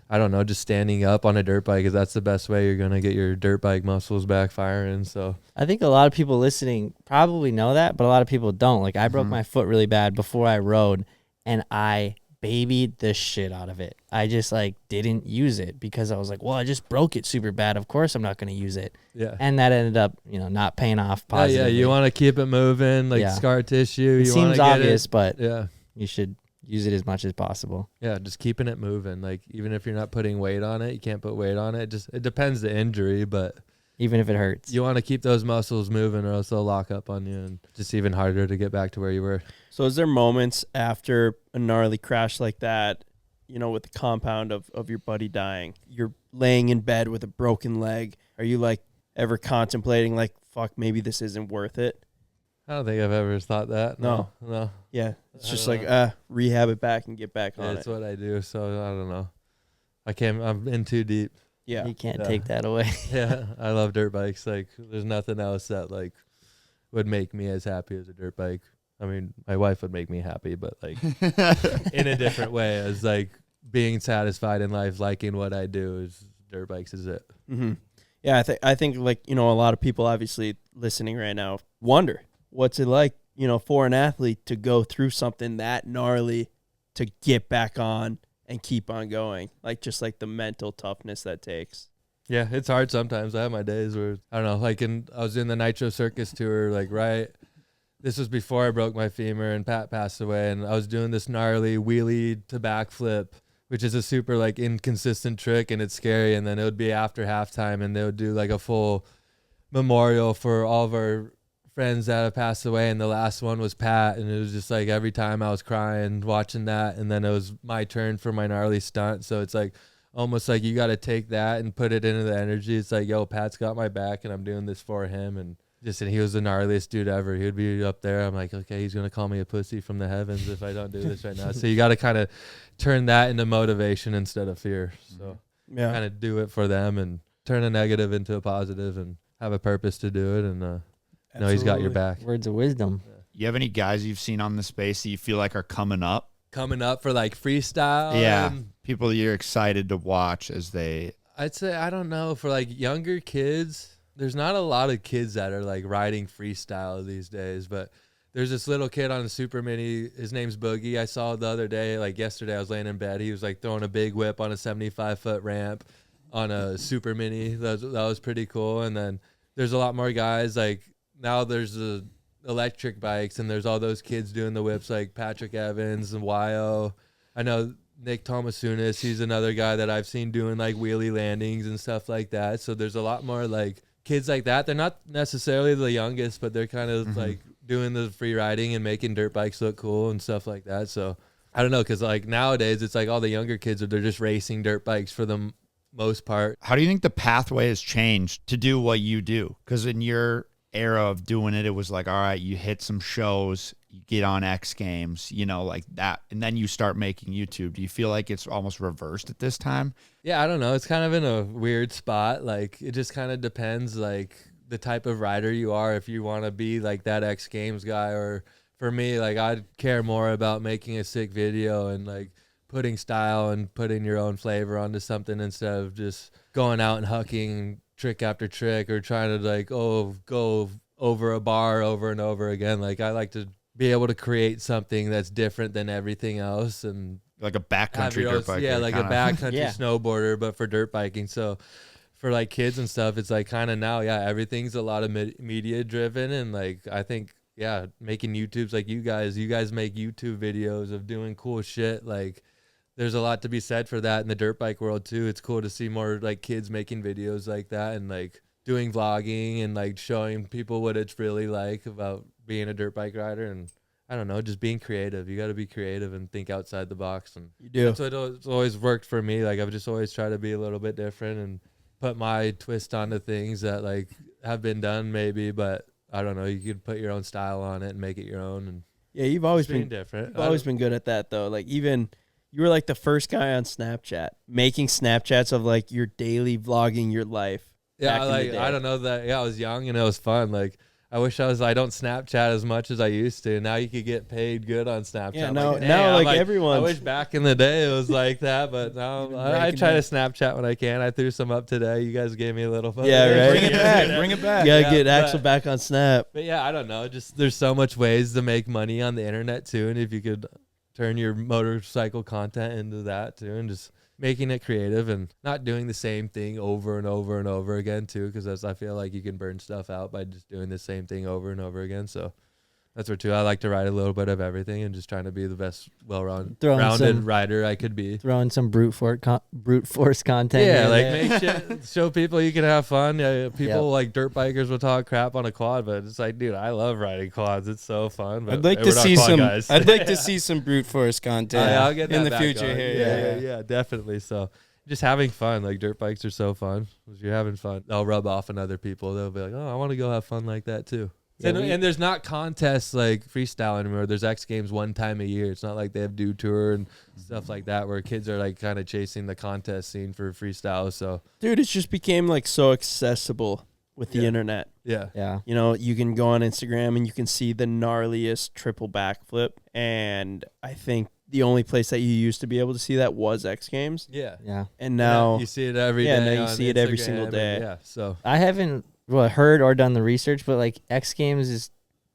I don't know, just standing up on a dirt bike, because that's the best way you're going to get your dirt bike muscles back firing. So I think a lot of people listening probably know that, but a lot of people don't. Like, I broke my foot really bad before I rode, and I babied the shit out of it. I just like didn't use it because I was like, well, I just broke it super bad. Of course I'm not going to use it. Yeah. And that ended up, not paying off positively. Yeah, you want to keep it moving, like scar tissue. It seems obvious, but yeah, you should use it as much as possible. Yeah, just keeping it moving. Like, even if you're not putting weight on it, you can't put weight on it. It depends the injury, but even if it hurts, you want to keep those muscles moving, or else they'll lock up on you, and just even harder to get back to where you were. So is there moments after a gnarly crash like that, with the compound of your buddy dying, you're laying in bed with a broken leg? Are you like ever contemplating like, fuck, maybe this isn't worth it? I don't think I've ever thought that. No. Yeah. It's just like, rehab it back and get back on it. That's what I do. So I don't know. I'm in too deep. Yeah. You can't take that away. Yeah. I love dirt bikes. Like, there's nothing else that like would make me as happy as a dirt bike. I mean, my wife would make me happy, but like in a different way, as like being satisfied in life, liking what I do, is dirt bikes is it. Mm-hmm. Yeah, I think like, a lot of people obviously listening right now wonder what's it like, for an athlete to go through something that gnarly to get back on and keep on going, like just like the mental toughness that takes. Yeah, it's hard sometimes. I have my days where I don't know, like I was in the Nitro Circus tour, like this was before I broke my femur and Pat passed away, and I was doing this gnarly wheelie to backflip, which is a super like inconsistent trick, and it's scary. And then it would be after halftime, and they would do like a full memorial for all of our friends that have passed away, and the last one was Pat, and it was just like every time I was crying watching that, and then it was my turn for my gnarly stunt. So it's like almost like you got to take that and put it into the energy. It's like, yo, Pat's got my back, and I'm doing this for him. And he was the gnarliest dude ever. He would be up there. I'm like, okay, he's going to call me a pussy from the heavens if I don't do this right now. So you got to kind of turn that into motivation instead of fear. So kind of do it for them and turn a negative into a positive and have a purpose to do it. And know he's got your back. Words of wisdom. You have any guys you've seen on the space that you feel like are coming up? Coming up for like freestyle? Yeah. People that you're excited to watch as they... I'd say, I don't know, for like younger kids... There's not a lot of kids that are like riding freestyle these days, but there's this little kid on a super mini. His name's Boogie. I saw the other day, like yesterday, I was laying in bed. He was like throwing a big whip on a 75-foot ramp on a super mini. That was pretty cool. And then there's a lot more guys. Like now there's the electric bikes, and there's all those kids doing the whips like Patrick Evans and YO. I know Nick Tomasunis. He's another guy that I've seen doing like wheelie landings and stuff like that. So there's a lot more like kids like that. They're not necessarily the youngest, but they're kind of like doing the free riding and making dirt bikes look cool and stuff like that. So I don't know, because like nowadays it's like all the younger kids they're just racing dirt bikes for the most part. How do you think the pathway has changed to do what you do? Because in your era of doing it, it was like, all right, you hit some shows, you get on X Games, like that, and then you start making YouTube. Do you feel like it's almost reversed at this time? Yeah, I don't know. It's kind of in a weird spot. Like, it just kind of depends, like, the type of rider you are, if you want to be, like, that X Games guy. Or for me, like, I'd care more about making a sick video and, like, putting style and putting your own flavor onto something instead of just going out and hucking trick after trick or trying to, like, go over a bar over and over again. Like, I like to be able to create something that's different than everything else, and like a backcountry dirt biker. Yeah, like a backcountry snowboarder, but for dirt biking. So for like kids and stuff, it's like kind of now, yeah, everything's a lot of media driven, and like I think, yeah, making YouTubes like you guys make YouTube videos of doing cool shit. Like there's a lot to be said for that in the dirt bike world too. It's cool to see more like kids making videos like that and like doing vlogging and like showing people what it's really like about being a dirt bike rider. And I don't know, just being creative. You got to be creative and think outside the box. And You do. that's what it's always worked for me. Like I've just always tried to be a little bit different and put my twist onto things that like have been done maybe, but I don't know, you could put your own style on it and make it your own. And Yeah, you've always just being been different. You've always been good at that though. Like even you were like the first guy on Snapchat making Snapchats of like your daily vlogging your life. Yeah, back in the like day. I don't know that. Yeah, I was young and it was fun. Like I wish I don't Snapchat as much as I used to. Now you could get paid good on Snapchat. Yeah, I'm now- like, now, "Dang," I'm like, everyone's- I wish back in the day it was like that, but now I try to Snapchat when I can. I threw some up today. You guys gave me a little fun. Yeah, right. Bring it back. Bring it back. You gotta Yeah, get but- Axel back on Snap. But yeah, I don't know. Just there's so much ways to make money on the internet too, and if you could turn your motorcycle content into that too, and just making it creative and not doing the same thing over and over and over again too, because I feel like you can burn stuff out by just doing the same thing over and over again. So that's where too I like to ride a little bit of everything and just trying to be the best rounded some- rider I could be. Throwing some brute force content. Yeah, here like and there. make shit, show people you can have fun. Yeah, people like dirt bikers will talk crap on a quad, but it's like, dude, I love riding quads. It's so fun. But I'd like we're to not see quad some. guys. I'd like to see some brute force content I'll get that in the back future on. here. Yeah, definitely. So just having fun. Like dirt bikes are so fun. If you're having fun, they'll rub off on other people. They'll be like, oh, I want to go have fun like that too. Yeah, and there's not contests like freestyle anymore. There's X Games one time a year. It's not like they have Dew Tour and stuff like that where kids are like kind of chasing the contest scene for freestyle. So Dude, it just became like so accessible with the Yeah. internet. yeah, Yeah. You know, you can go on Instagram and you can see the gnarliest triple backflip. And I think the only place that you used to be able to see that was X Games. yeah. Yeah. And now you see it every day. Yeah, now you on see it every Instagram single and- day. Yeah, so I haven't heard or done the research, but like X Games is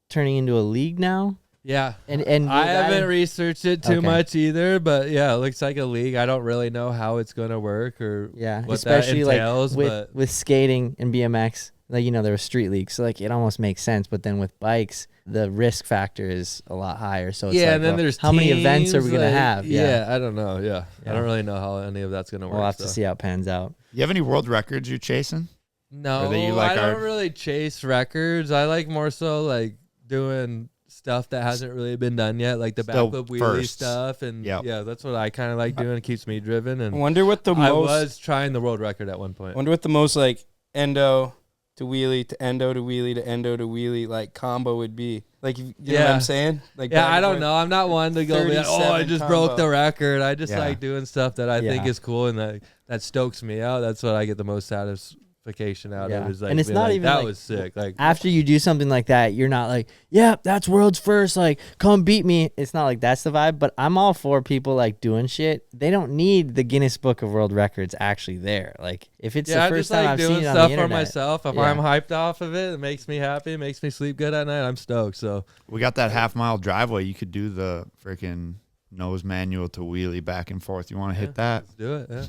turning into a league now. yeah. And I haven't researched it too Okay. much either, but yeah, it looks like a league. I don't really know how it's gonna work or Yeah, what especially that entails, like but with skating and BMX, like there were street leagues, so like it almost makes sense. But then with bikes, the risk factor is a lot higher. So it's yeah, like, and then well, there's how many events are we teams, gonna like, have? Yeah, I don't know. Yeah. Yeah. I don't really know how any of that's gonna work. We'll have so. to see how it pans out. You have any world records you're chasing? No, Or that you like I don't are- really chase records. I like more so like doing stuff that hasn't really been done yet, like the Still backflip wheelie firsts. stuff, and Yep. yeah, that's what I kind of like doing. It keeps me driven, I and wonder what the I most. was trying the world record at one point. Wonder what the most like endo to wheelie to endo to wheelie to endo to wheelie like combo would be. Like you know what Yeah. I'm saying? Like Yeah, back I and don't forth. know. I'm not one to go be like, oh, I 37 just broke combo. the record. I just Yeah. like doing stuff that I think Yeah. is cool and that stokes me out. That's what I get the most satisfaction out Yeah. of. Is like, And it's being not like, even that like- was sick. Like After you do something like that, you're not like, yeah, that's world's first. Like, come beat me. It's not like that's the vibe. But I'm all for people like doing shit. They don't need the Guinness Book of World Records actually there. Like, if it's yeah, I the just first time like I've doing seen it on stuff the for internet, myself. If Yeah. I'm hyped off of it, it makes me happy. It makes me sleep good at night. I'm stoked. So We got that half-mile driveway. You could do the freaking nose manual to wheelie back and forth. You want to hit that? let's do it. Yeah.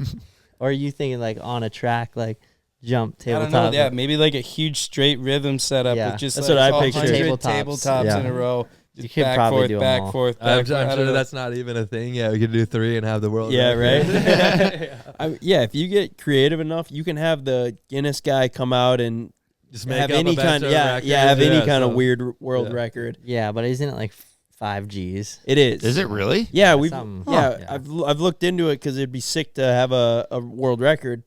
or are you thinking like on a track, like jump I don't tabletop? know. Yeah, maybe like a huge straight rhythm setup Yeah. with just That's like what I all pictured. 100 Tabletops. tabletops Yeah. in a row. You Just could back probably forth, do 'em back all. forth, I'm back forth. I sure don't know. that's not even a thing. Yeah, we could do 3 and have the world. Yeah, record. right. Yeah, if you get creative enough, you can have the Guinness guy come out and Just make have up any a bunch kind, of yeah, records. have any Yeah, kind of so- weird world yeah. record. Yeah, but isn't it like 5 Gs? It is. Is it really? Yeah, we've something. yeah, Huh. I've looked into it because it'd be sick to have a world record,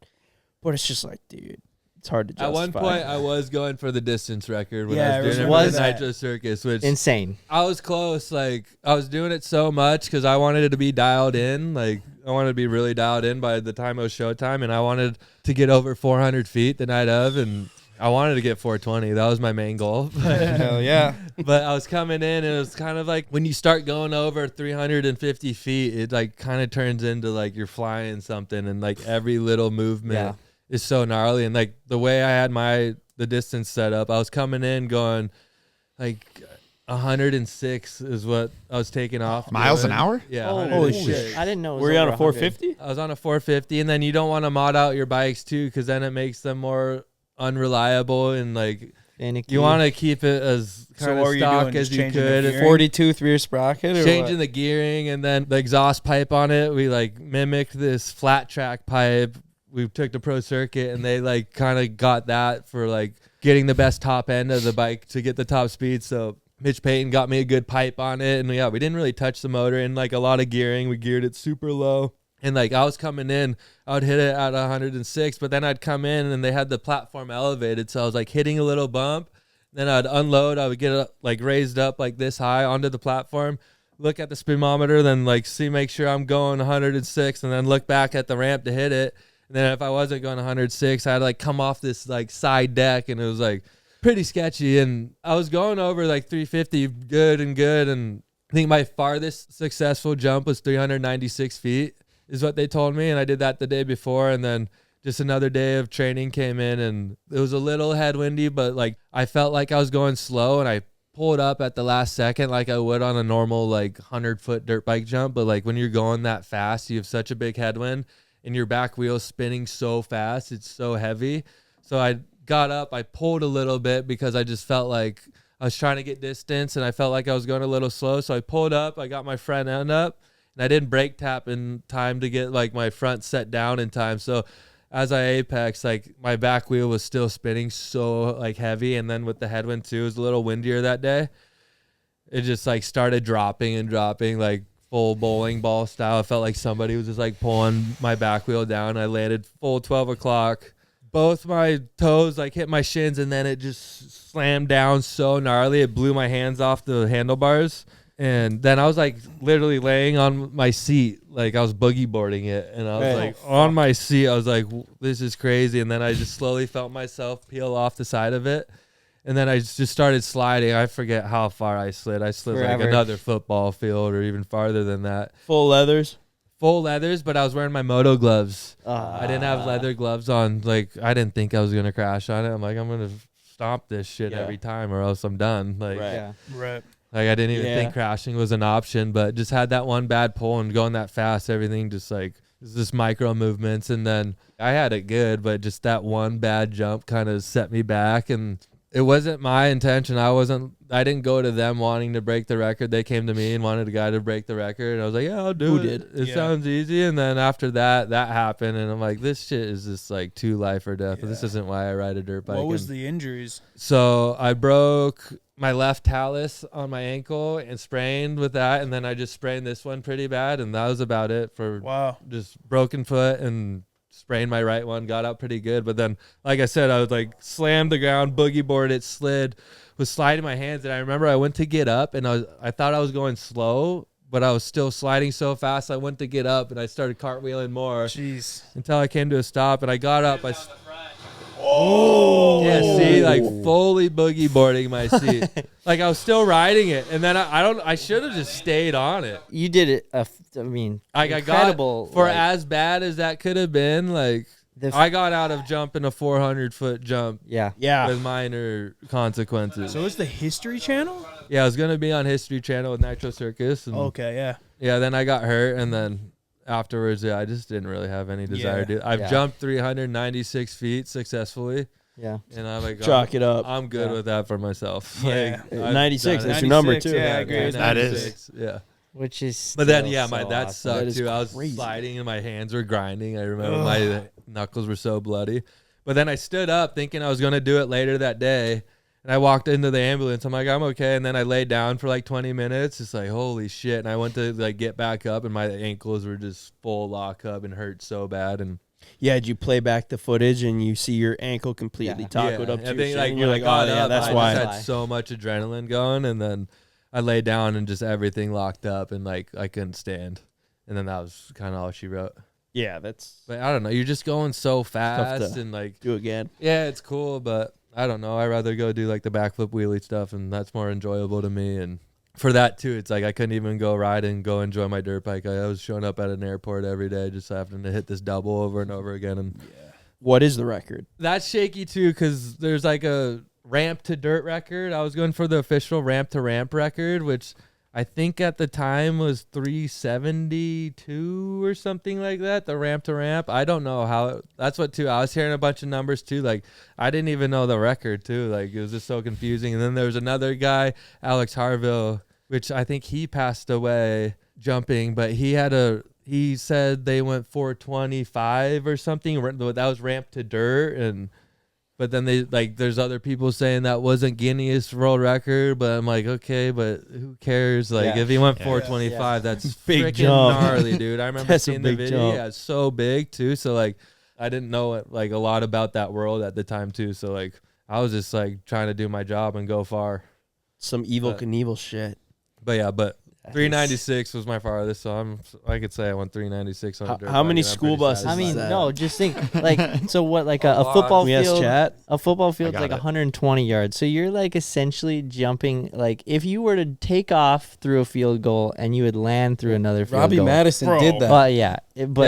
but it's just like, dude, it's hard to justify. At one point, I was going for the distance record when Yeah, I was I doing it was for the that. Nitro Circus, which Insane. I was close. Like I was doing it so much because I wanted it to be dialed in. Like I wanted to be really dialed in by the time it was showtime, and I wanted to get over 400 feet the night of, and I wanted to get 420. That was my main goal. Hell yeah. But I was coming in, and it was kind of like when you start going over 350 feet, it like kind of turns into like you're flying something, and like every little movement is so gnarly. And like the way I had the distance set up, I was coming in going like 106 is what I was taking off. Miles an doing. hour? Yeah. Holy 106. shit! I didn't know. It was Were you on over a 100. 450? I was on a 450, and then you don't want to mod out your bikes too, because then it makes them more unreliable, and like Finicky. you want to keep it as So kind what of were you stock doing, as just you changing the could. gearing? 42 3 sprocket or Changing what? the gearing, and then the exhaust pipe on it, we like mimicked this flat track pipe. We took the pro circuit, and they like kind of got that for like getting the best top end of the bike to get the top speed. So Mitch Payton got me a good pipe on it, and yeah, we didn't really touch the motor, and like a lot of gearing, we geared it super low. And like I was coming in, I would hit it at 106, but then I'd come in and they had the platform elevated, so I was like hitting a little bump. Then I'd unload, I would get it like raised up like this high onto the platform, look at the speedometer, then like make sure I'm going 106, and then look back at the ramp to hit it. And then if I wasn't going 106, I'd like come off this like side deck, and it was like pretty sketchy. And I was going over like 350 good. And I think my farthest successful jump was 396 feet is what they told me. And I did that the day before. And then just another day of training came in, and it was a little headwindy, but like I felt like I was going slow, and I pulled up at the last second like I would on a normal like 100-foot dirt bike jump. But like when you're going that fast, you have such a big headwind, and your back wheel's spinning so fast, it's so heavy. So I got up, I pulled a little bit because I just felt like I was trying to get distance, and I felt like I was going a little slow. So I pulled up, I got my front end up, and I didn't brake tap in time to get like my front set down in time. So as I apex, like my back wheel was still spinning so like heavy. And then with the headwind too, it was a little windier that day. It just like started dropping like full bowling ball style. I felt like somebody was just like pulling my back wheel down. I landed full 12 o'clock. Both my toes like hit my shins, and then it just slammed down so gnarly. It blew my hands off the handlebars. And then I was like literally laying on my seat, like I was boogie boarding it. And I was like on my seat, I was like, this is crazy. And then I just slowly felt myself peel off the side of it. And then I just started sliding. I forget how far I slid. I slid Forever. like another football field or even farther than that. Full leathers. Full leathers, but I was wearing my moto gloves. I didn't have leather gloves on. Like I didn't think I was going to crash on it. I'm like, I'm going to stomp this shit every time or else I'm done. Like, Yeah. Right. like I didn't even think crashing was an option, but just had that one bad pull, and going that fast, everything just like it's just micro movements. And then I had it good, but just that one bad jump kind of set me back. And it wasn't my intention. I didn't go to them wanting to break the record. They came to me and wanted a guy to break the record. And I was like, yeah, I'll do it. Who did? It sounds easy. And then after that happened. And I'm like, this shit is just like too life or death. This isn't why I ride a dirt bike. What was the injuries? So I broke my left talus on my ankle and sprained with that. And then I just sprained this one pretty bad. And that was about it for just broken foot, and sprained my right one, got out pretty good. But then, like I said, I was like slammed the ground, boogie board it, slid, was sliding my hands. And I remember I went to get up, and I thought I was going slow, but I was still sliding so fast. I went to get up, and I started cartwheeling more. Jeez. Until I came to a stop, and I got up. Yeah, see, like fully boogie boarding my seat. Like I was still riding it, and then I should have just stayed on it. You did it. Incredible. For as bad as that could have been, like I got out of jumping a 400-foot jump. Yeah. With minor consequences. So it's the History Channel? Yeah, I was gonna be on History Channel with Nitro Circus. And Okay, yeah. Yeah, then I got hurt, and then afterwards, I just didn't really have any desire to do it. I've jumped 396 feet successfully. Yeah. And I'm like, Chalk it up. I'm good with that for myself. Yeah. Like, I've 96, done it. that's your number 96, too. yeah, I agree. That is. Yeah. Which is. But then, still that awesome. sucked That is too. I was crazy. sliding and my hands were grinding. I remember my knuckles were so bloody. But then I stood up thinking I was going to do it later that day. And I walked into the ambulance. I'm like, I'm okay. And then I laid down for like 20 minutes. It's like, holy shit. And I went to like get back up, and my ankles were just full lock up and hurt so bad. And Yeah, did you play back the footage and you see your ankle completely tacoed up to I your think shin, like and you're when like, I oh got yeah, up, that's I why. just had so much adrenaline going, and then I lay down and just everything locked up, and like I couldn't stand. And then that was kind of all she wrote. Yeah, that's But I don't know. You're just going so tough fast to and like, do again. yeah, it's cool, but I don't know. I'd rather go do like the backflip wheelie stuff, and that's more enjoyable to me. And for that too, it's like I couldn't even go ride and go enjoy my dirt bike. I was showing up at an airport every day, just having to hit this double over and over again. And What is the record? that's shaky too, because there's like a ramp to dirt record. I was going for the official ramp to ramp record, which I think at the time was 372 or something like that. The ramp to ramp. I don't know how. That's what too. I was hearing a bunch of numbers too. Like I didn't even know the record too. Like it was just so confusing. And then there was another guy, Alex Harville, which I think he passed away jumping, but he said they went 425 or something. That was ramp to dirt. But then there's other people saying that wasn't Guinness World Record, but I'm like, okay, but who cares? Like, if he went 425, that's Big freaking jump. gnarly, dude. I remember That's a seeing the big video. jump. Yeah, it's so big too. So like, I didn't know like a lot about that world at the time too. So like, I was just like trying to do my job and go far. Some evil Knievel shit. But yeah, 396 was my farthest, so I could say I went 396 on a dirt How bike, many and I'm school pretty buses? I Is mean, that? no, just think like so. What like a lot. football Yes, field? chat. A football field's got like it. 120 yards. So you're like essentially jumping. Like if you were to take off through a field goal and you would land through another field Robbie goal. Madison Bro. did that. But yeah,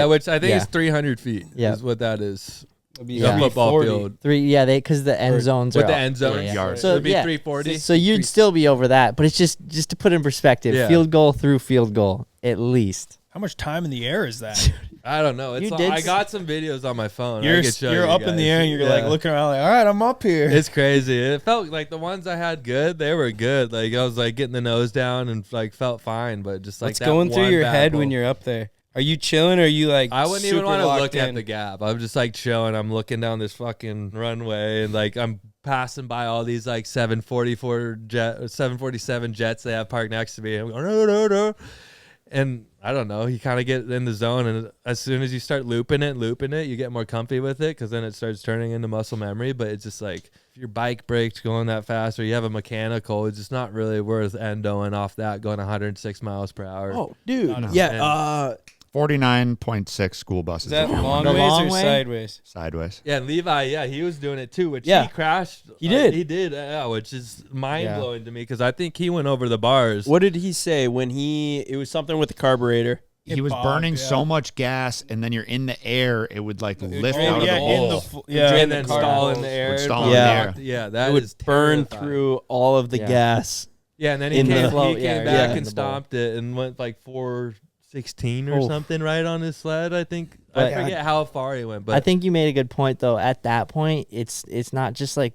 which I think yeah. is 300 feet. Yeah. Is what that is. It'd be Yeah. A football 340. field because the end zones with are the all- end zone yeah, yeah. yards. So It'd be yeah, 340. so you'd still be over that, but it's just to put in perspective, Yeah. field goal through field goal at least. How much time in the air is that? I don't know. You did I got some videos on my phone. You're I could show you're you up in the guys. air and you're Yeah. like looking around like, all right, I'm up here. It's crazy. It felt like the ones I had good. They were good. Like I was like getting the nose down and like felt fine, but just like What's that going through one your bad head hole. when you're up there? Are you chilling or are you like I wouldn't even super want to locked look at in? the gap. I'm just like chilling. I'm looking down this fucking runway and like I'm passing by all these like 747 jets they have parked next to me. I'm going, no. And I don't know. You kind of get in the zone, and as soon as you start looping it, you get more comfy with it because then it starts turning into muscle memory. But it's just like if your bike brakes going that fast or you have a mechanical, it's just not really worth endoing off that going 106 miles per hour. Oh, dude. No, no. Yeah. 49.6 school buses. Is that long The ways long or way? sideways? Sideways. Yeah, and Levi, yeah, he was doing it too, which Yeah. he crashed. He did. He did, yeah, which is mind-blowing to me because I think he went over the bars. What did he say when it was something with the carburetor? He It was bogged, burning yeah. so much gas, and then you're in the air, it would like lift drain out of the the hole. hole. yeah. and then the car stall in holes. the air. Would stall in Yeah. the air. Yeah, that It would is burn terrifying. through all of the Yeah. gas. Yeah, and then he in came, the float, he yeah, came yeah, back in and the bowl. stomped it and went like 416 or Oof. something right on his sled, I think. But- I forget how far he went, but I think you made a good point though. At that point, it's not just like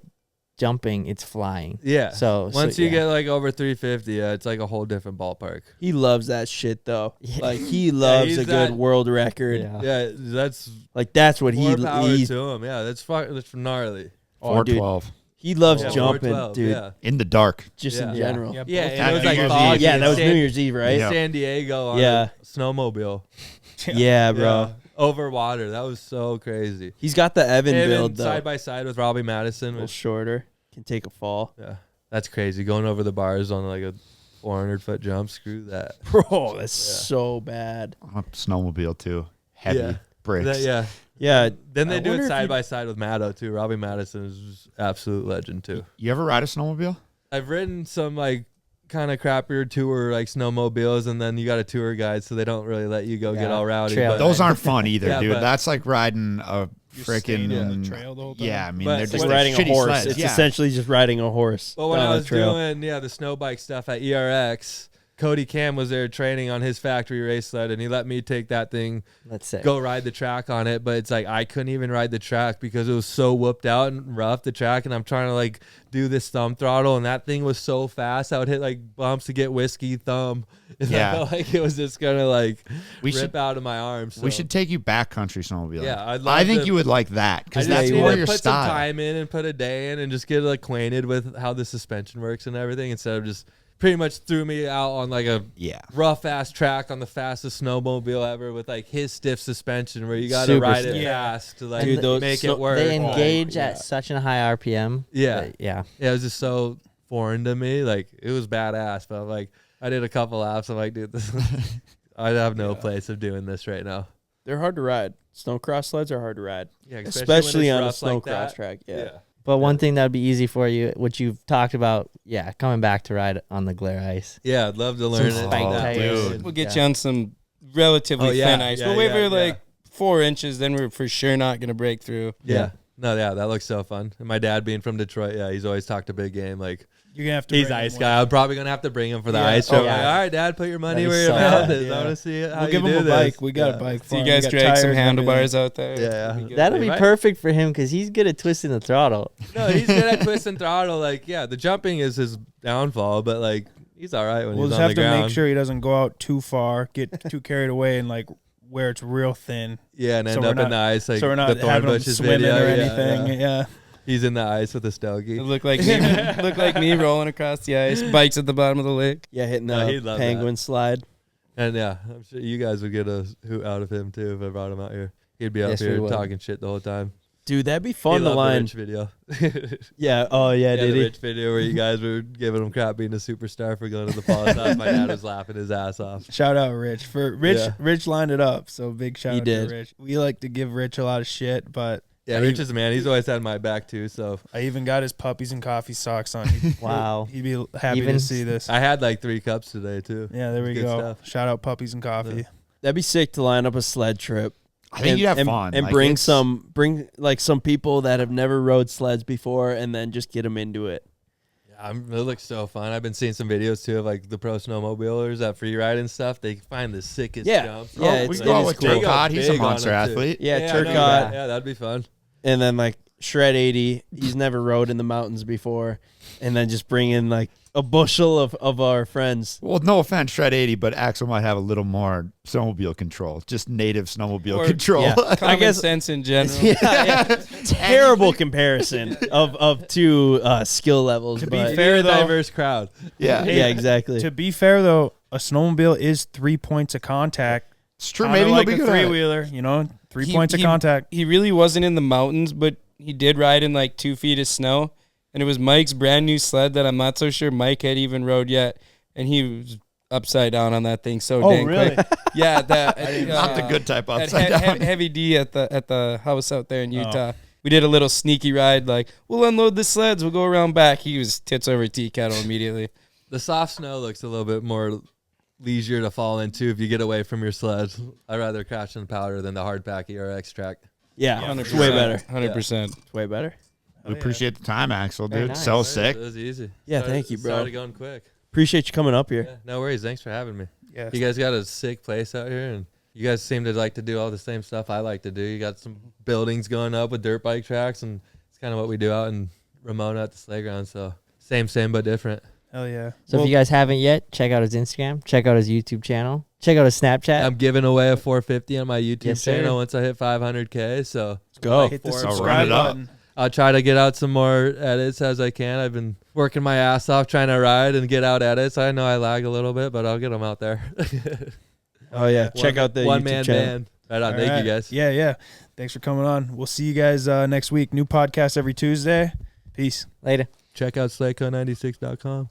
jumping; it's flying. yeah. So Once you yeah. get like over 350, it's like a whole different ballpark. He loves that shit though. Yeah. Like he loves he's a good that- world record. Yeah. Yeah, that's Like that's what more power he's. to him. Yeah, that's gnarly. Oh, dude, 412 he loves Yeah, jumping, 412, dude. Yeah. in the dark. Just in Yeah. general. Yeah, Yeah, both and it was New like Year's foggy. Eve. Yeah, that was San- New Year's Eve, right? Yeah. San Diego on Yeah. a snowmobile. Yeah, bro. Yeah. Over water. That was so crazy. He's got the Evan Him build and though. side by side with Robbie Madison. A little Which, shorter. Can take a fall. yeah, that's crazy. Going over the bars on like a 400-foot jump. Screw that. Bro, that's so bad. On a snowmobile too. Heavy Yeah. bricks. Yeah. Yeah. Then they I do wonder it if side you- by side with Maddo too. Robbie Madison is just absolute legend too. You ever ride a snowmobile? I've ridden some like kind of crappier tour like snowmobiles, and then you got a tour guide, so they don't really let you go get Yeah. all rowdy. Trail But Those aren't fun either, Yeah, dude. but- That's like riding a You're staying freaking on the trail the whole time. Yeah, I mean But they're it's just Like like riding a shitty horse. sleds. It's Yeah. essentially just riding a horse. But when down I the was trail. doing the snow bike stuff at ERX, Cody Cam was there training on his factory race sled, and he let me take that thing, Let's say go ride the track on it. But it's like I couldn't even ride the track because it was so whooped out and rough, the track, and I'm trying to like do this thumb throttle, and that thing was so fast I would hit like bumps to get whiskey thumb. And Yeah. I felt like it was just gonna like We rip should- out of my arms. We so. should take you backcountry snowmobiling. Yeah, I'd love I think to- you would like that because I that's just need more to your put style. some time in and put a day in and just get acquainted with how the suspension works and everything instead of just pretty much threw me out on like a Yeah. rough ass track on the fastest snowmobile ever with like his stiff suspension where you got to Super ride it stiff. fast to like Dude, those make snow- it work. they engage yeah. at such a high RPM. Yeah. that- yeah. Yeah, it was just so foreign to me. Like it was badass, but I'm like I did a couple laps. I'm like, dude, this I have no place of doing this right now. They're hard to ride. Snowcross sleds are hard to ride, Yeah, especially when on a it's rough like snowcross that. track. Yeah. But one thing that would be easy for you, which you've talked about, coming back to ride on the glare ice. Yeah, I'd love to learn it. spike that tires. way. We'll get Yeah. you on some relatively Oh, yeah, thin ice. yeah, We'll wait yeah, for like 4 inches, then we're for sure not gonna break through. Yeah. No, yeah, that looks so fun. And my dad being from Detroit, yeah, he's always talked a big game. Like, You're gonna have to. he's bring him ice with guy. you. I'm probably gonna have to bring him for the Yeah. ice show. Oh, Like, yeah. all right, Dad, put your money That where is your so mouth fun. is. Yeah. I want to see how We'll you give do him a this. bike. We got Yeah. a bike. So for you him. guys We got drag tires some and everything. handlebars out there. Yeah. That'd be good. That'll be Right. perfect for him because he's good at twisting the throttle. No, he's good at twist and throttle. Like, yeah, the jumping is his downfall, but like, he's all right when We'll he's just on have the to ground. make sure he doesn't go out too far, get too carried away, and like where it's real thin. Yeah, and So end we're up in not- the ice. Like so we're not the Thorn having him Bushes swimming video. or Yeah, anything. yeah. Yeah. He's in the ice with a stogie. It looked like me, looked like me rolling across the ice, bikes at the bottom of the lake. Yeah, hitting No, the he'd love penguin slide. And yeah, I'm sure you guys would get a hoot out of him too if I brought him out here. He'd be up Yes, we here would. talking shit the whole time. Dude, that'd be He fun to loved the line. Rich video. Yeah. Oh yeah, Yeah, did the he? Rich video where you guys were giving him crap being a superstar for going to the Polytop. My dad was laughing his ass off. Shout out Rich for Rich. Yeah. Rich lined it up, so big shout He out did. to Rich. We like to give Rich a lot of shit, but Yeah, Rich is a man. He's always had my back too. So I even got his puppies and coffee socks on. Wow. He'd be happy Even- to see this. I had like 3 cups today too. Yeah, there we Good go. stuff. Shout out puppies and coffee. That'd be sick to line up a sled trip. I think you'd have fun. and Like, bring it's- bring like some people that have never rode sleds before, and then just get them into it. Yeah, it looks so fun. I've been seeing some videos too of like the pro snowmobilers at free ride and stuff. They find the sickest Yeah. jumps. Yeah, Oh, it's- we it can go out is with cool. Turcotte. He's a Big on monster them, too. athlete. Yeah, I know, Turcotte. Yeah, that'd be fun. And then like Shred 80, he's never rode in the mountains before, and then just bring in like a bushel of our friends. Well, no offense, Shred 80, but Axel might have a little more snowmobile control, just native snowmobile Or- control. Yeah. Common guess- sense in general. Yeah. Terrible comparison of two skill levels. To be but fair, though, diverse crowd. yeah. yeah, exactly. To be fair though, a snowmobile is 3 points of contact. It's true. Kinda Maybe like he'll be a good at it. three-wheeler, you know, 3 He- points of he- contact. He really wasn't in the mountains, but he did ride in like 2 feet of snow. And it was Mike's brand new sled that I'm not so sure Mike had even rode yet. And he was upside down on that thing so dang quick. Yeah, Not the good type at upside down. Heavy D at the house out there in Utah. We did a little sneaky ride, like, we'll unload the sleds, we'll go around back. He was tits over tea kettle immediately. The soft snow looks a little bit more leisure to fall into if you get away from your sled. I'd rather crash in powder than the hard pack ERX track. Yeah, it's way better. 100%. It's way better. We appreciate the time, Axel, Very dude. nice. So It sick. was easy. Yeah, thank you, bro. Started going quick. Appreciate you coming up here. Yeah, no worries. Thanks for having me. Yeah. You guys got a sick place out here, and you guys seem to like to do all the same stuff I like to do. You got some buildings going up with dirt bike tracks, and it's kind of what we do out in Ramona at the Slayground. So same but different. Hell yeah. So if you guys haven't yet, check out his Instagram, check out his YouTube channel, check out his Snapchat. I'm giving away a 450 on my YouTube Yes, sir. channel once I hit 500K. So go. Hit the four- run subscribe it up. button. I'll try to get out some more edits as I can. I've been working my ass off trying to ride and get out edits. I know I lag a little bit, but I'll get them out there. Oh yeah, check out the one YouTube man channel. band. Right on. All Thank right. you guys. Yeah, yeah. Thanks for coming on. We'll see you guys next week. New podcast every Tuesday. Peace. Later. Check out slayco96.com.